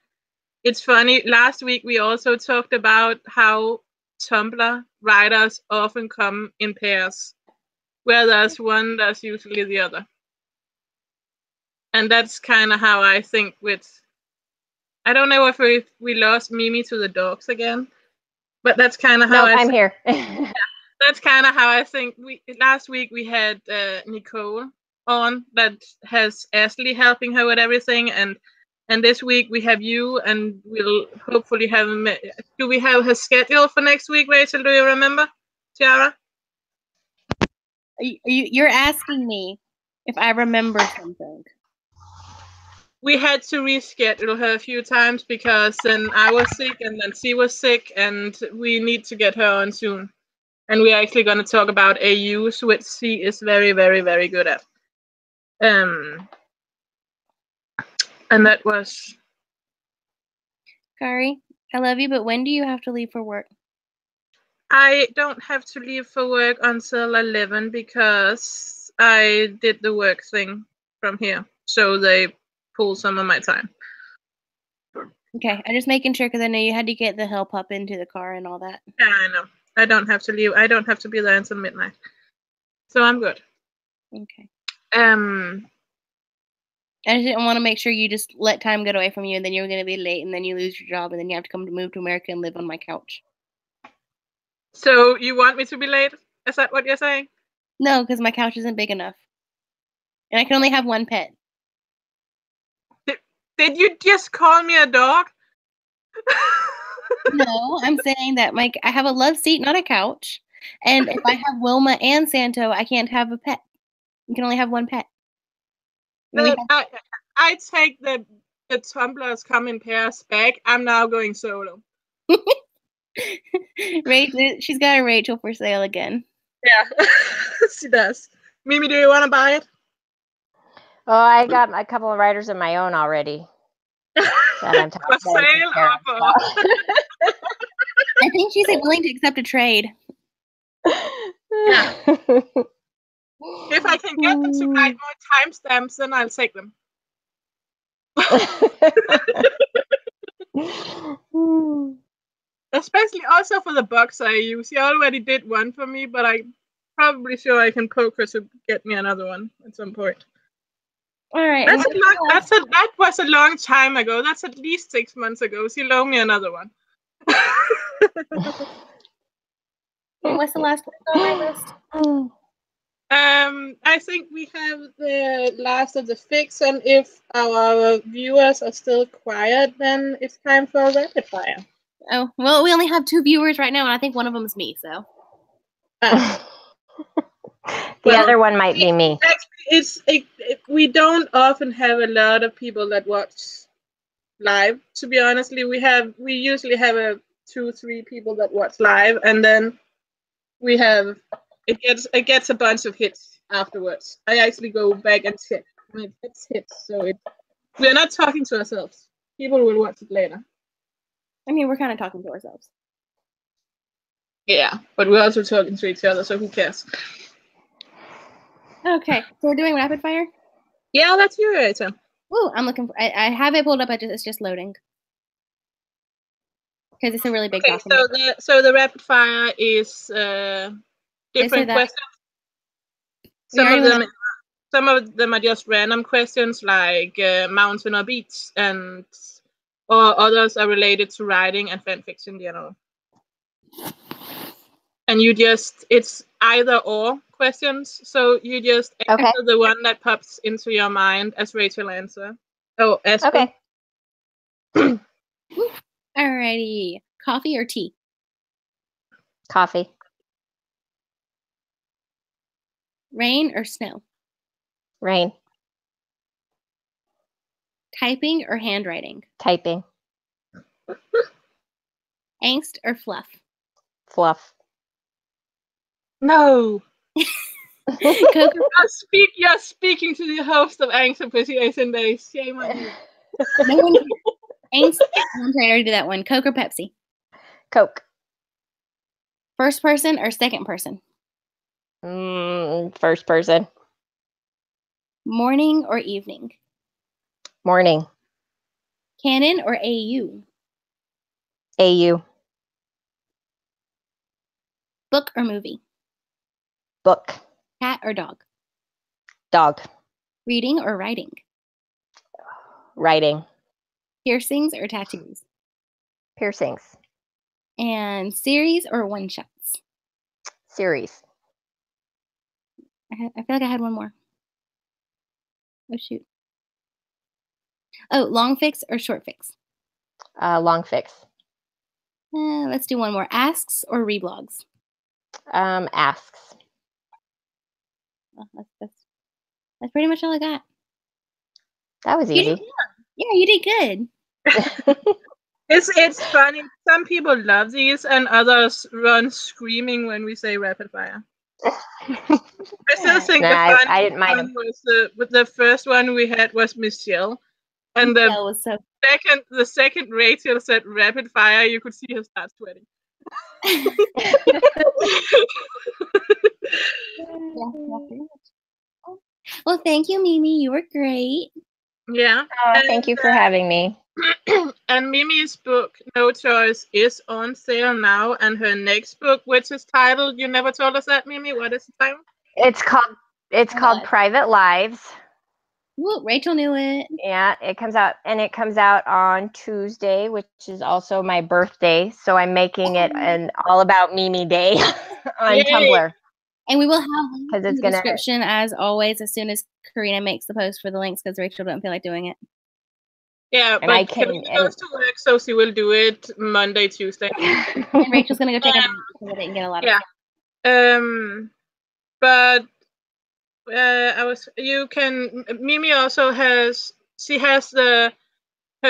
it's funny. Last week we also talked about how Tumblr writers often come in pairs, where there's one, there's usually the other, and that's kind of how I think with. I don't know if we lost Mimi to the dogs again, but that's kind of how I'm here. Yeah, that's kind of how I think. Last week we had Nicole on that has Ashley helping her with everything, and this week we have you, and we'll hopefully have. Do we have her schedule for next week, Rachel? Do you remember, Tiara? You're asking me if I remember something. We had to reschedule her a few times because then I was sick and then she was sick, and we need to get her on soon. And we're actually going to talk about AUs, which she is very, very, very good at. And that was... Kari, I love you, but when do you have to leave for work? I don't have to leave for work until 11 because I did the work thing from here. So they pull some of my time. Okay, I'm just making sure because I know you had to get the help up into the car and all that. Yeah, I know. I don't have to leave. I don't have to be there until midnight. So I'm good. Okay. I just didn't want to make sure you just let time get away from you, and then you're going to be late, and then you lose your job, and then you have to move to America and live on my couch. So you want me to be late? Is that what you're saying? No, because my couch isn't big enough. And I can only have one pet. Did you just call me a dog? No, I'm saying that I have a love seat, not a couch. And if I have Wilma and Santo, I can't have a pet. You can only have one pet. I take the tumblers come in pairs back. I'm now going solo. Rachel, she's got a Rachel for sale again. Yeah, she does. Mimi, do you want to buy it? Oh, I got a couple of writers of my own already. That I'm for sale offer. I think she's willing to accept a trade. Yeah. If I can get them to write more timestamps, then I'll take them. Especially also for the box I use. He already did one for me, but I'm probably sure I can poke her to get me another one at some point. All right. That was a long time ago. That's at least 6 months ago. She loaned me another one. What's the last one on my list? I think we have the last of the fics, and if our viewers are still quiet, then it's time for a rapid fire. Oh, well, we only have 2 viewers right now, and I think one of them is me, so. The other one might be me. We don't often have a lot of people that watch live. To be honest, we usually have 2-3 people that watch live, and then we have it gets a bunch of hits afterwards. I actually go back and check when it gets hits, so we're not talking to ourselves. People will watch it later. I mean, we're kind of talking to ourselves. Yeah, but we're also talking to each other, so who cares? Okay, so we're doing rapid fire? Yeah, that's you, Rachel. Ooh, I'm looking for. I have it pulled up. It's just loading because it's a really big document. So the rapid fire is different questions. Some of them are just random questions like mountain or beach, or others are related to writing and fanfics in general. And it's either or questions, so you just answer the one that pops into your mind as Rachel answer. Oh, okay. Alrighty. Coffee or tea? Coffee. Rain or snow? Rain. Typing or handwriting? Typing. Angst or fluff? Fluff. No. You're speaking to the host of Angst Appreciation Day. Shame on you. No one Angst. I already did that one. Coke or Pepsi? Coke. First person or second person? First person. Morning or evening? Morning. Canon or AU? AU. Book or movie? Book. Cat or dog? Dog. Reading or writing? Writing. Piercings or tattoos? Piercings. And series or one shots? Series. I feel like I had one more. Oh, shoot. Oh, long fics or short fics? Long fics. Let's do one more. Asks or reblogs? Asks. Oh, that's pretty much all I got. That was easy. Yeah, you did good. It's funny. Some people love these, and others run screaming when we say rapid fire. I still think I didn't mind was the first one we had was Michelle, and the second Rachel said rapid fire, you could see her start sweating. Well, thank you, Mimi. You were great. Yeah. Thank you for having me. And Mimi's book, No Choice, is on sale now, and her next book, which is titled, you never told us that, Mimi, what is the title? It's called Private Lives. Woo, Rachel knew it. Yeah, it comes out on Tuesday, which is also my birthday. So I'm making it an all about Mimi day on Tumblr. And we will have links in the description as always as soon as Karina makes the post for the links because Rachel doesn't feel like doing it. Yeah, And but Kelly goes to work, so she will do it Monday, Tuesday. And Rachel's gonna go take a nap because I didn't get a lot of. Yeah. But Mimi also has, she has her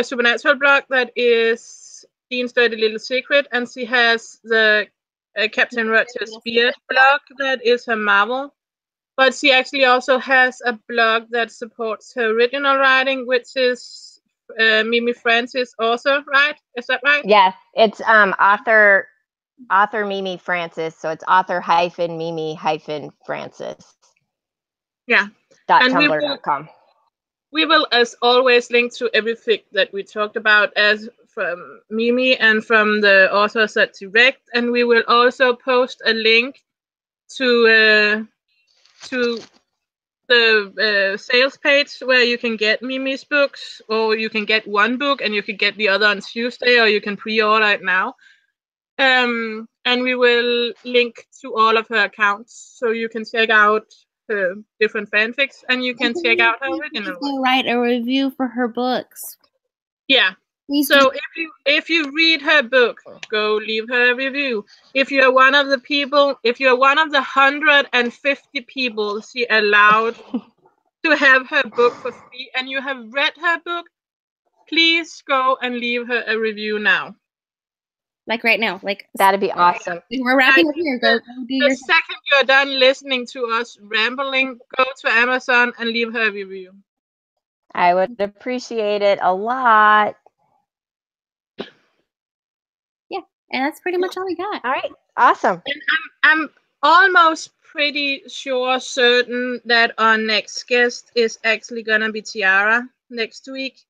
supernatural blog that is Dean's Dirty Little Secret, and she has the Captain Roger's Beard blog that is her Marvel. But she actually also has a blog that supports her original writing, which is mim-francis also, right? Is that right? Yeah, it's author mim-francis, so it's author-mimi-francis. Yeah. .tumblr.com. We will, as always, link to every fic that we talked about as from Mimi and from the authors at Direct, and we will also post a link to the sales page where you can get Mimi's books, or you can get one book and you can get the other on Tuesday, or you can pre-order it now. And we will link to all of her accounts, so you can check out her different fanfics, and you can check out her original one. Write a review for her books. Yeah. So if you read her book, go leave her a review. If you're one of the 150 people she allowed to have her book for free, and you have read her book, please go and leave her a review now. Like right now, like that'd be awesome. We're wrapping up here. Go do your. The second you're done listening to us rambling, go to Amazon and leave her a review. I would appreciate it a lot. Yeah, and that's pretty much all we got. All right, awesome. And I'm almost pretty certain that our next guest is actually gonna be Tiara next week.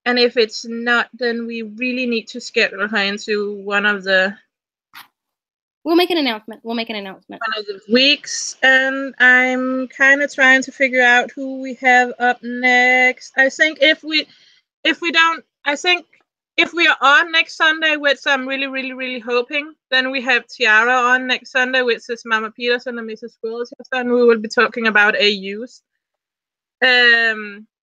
And if it's not, then we really need to schedule her into one of the. We'll make an announcement. One of the weeks, and I'm kind of trying to figure out who we have up next. I think if we are on next Sunday, which I'm really hoping, then we have Tiara on next Sunday, which is Mama Peterson and Mrs. Squirrel-chester, and we will be talking about AUs.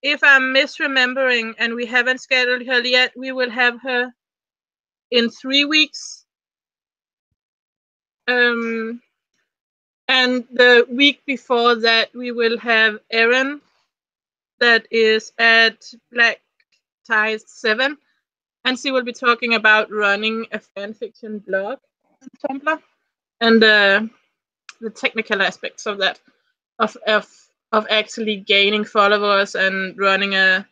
If I'm misremembering and we haven't scheduled her yet, we will have her in 3 weeks. And the week before that, we will have Erin, that is at Black Ties 7, and she will be talking about running a fanfiction blog on Tumblr and the technical aspects of that, of actually gaining followers and running a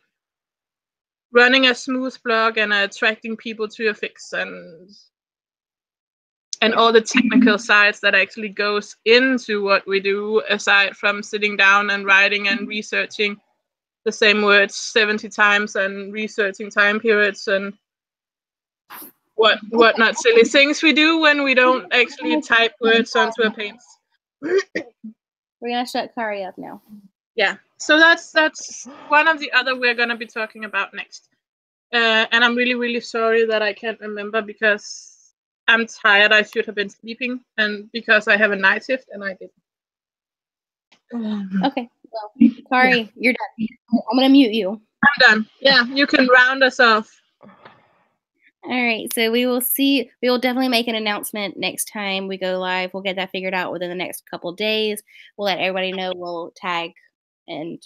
smooth blog and attracting people to your fics, and all the technical sides that actually goes into what we do, aside from sitting down and writing and researching the same words 70 times and researching time periods and what not silly things we do when we don't actually type words onto a page. We're gonna shut Kari up now. Yeah, so that's one of the other we're gonna be talking about next. And I'm really sorry that I can't remember, because I'm tired. I should have been sleeping, and because I have a night shift and I didn't. Okay, well, Kari, you're done. I'm gonna mute you. I'm done. Yeah, you can round us off. All right, so we will definitely make an announcement next time we go live. We'll get that figured out within the next couple days. We'll let everybody know. We'll tag and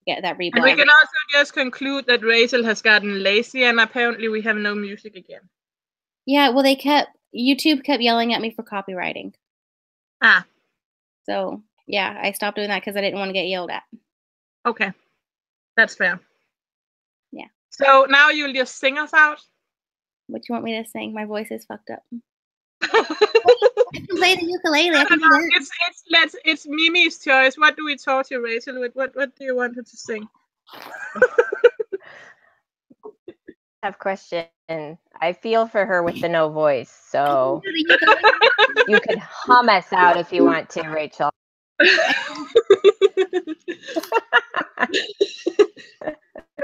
get that reblog. And we can also just conclude that Rachel has gotten lazy, and apparently we have no music again. Yeah, well, YouTube kept yelling at me for copywriting. So, yeah, I stopped doing that because I didn't want to get yelled at. Okay, that's fair. Yeah. So now you'll just sing us out? What you want me to sing? My voice is fucked up. I can play the ukulele. It's Mimi's choice. What do we torture Rachel with? What do you want her to sing? I have a question. I feel for her with the no voice, so you could hum us out if you want to, Rachel.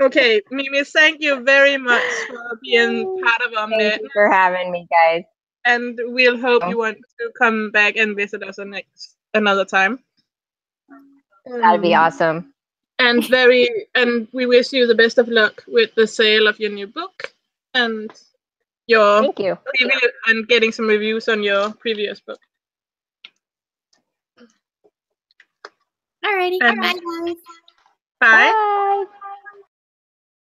Okay, Mimi, thank you very much for being part of our madness. Thank you for having me, guys. And we'll hope you want to come back and visit us another time. That'd be awesome. And we wish you the best of luck with the sale of your new book and your Thank you. and getting some reviews on your previous book. Alrighty. And Bye, guys. bye. Bye.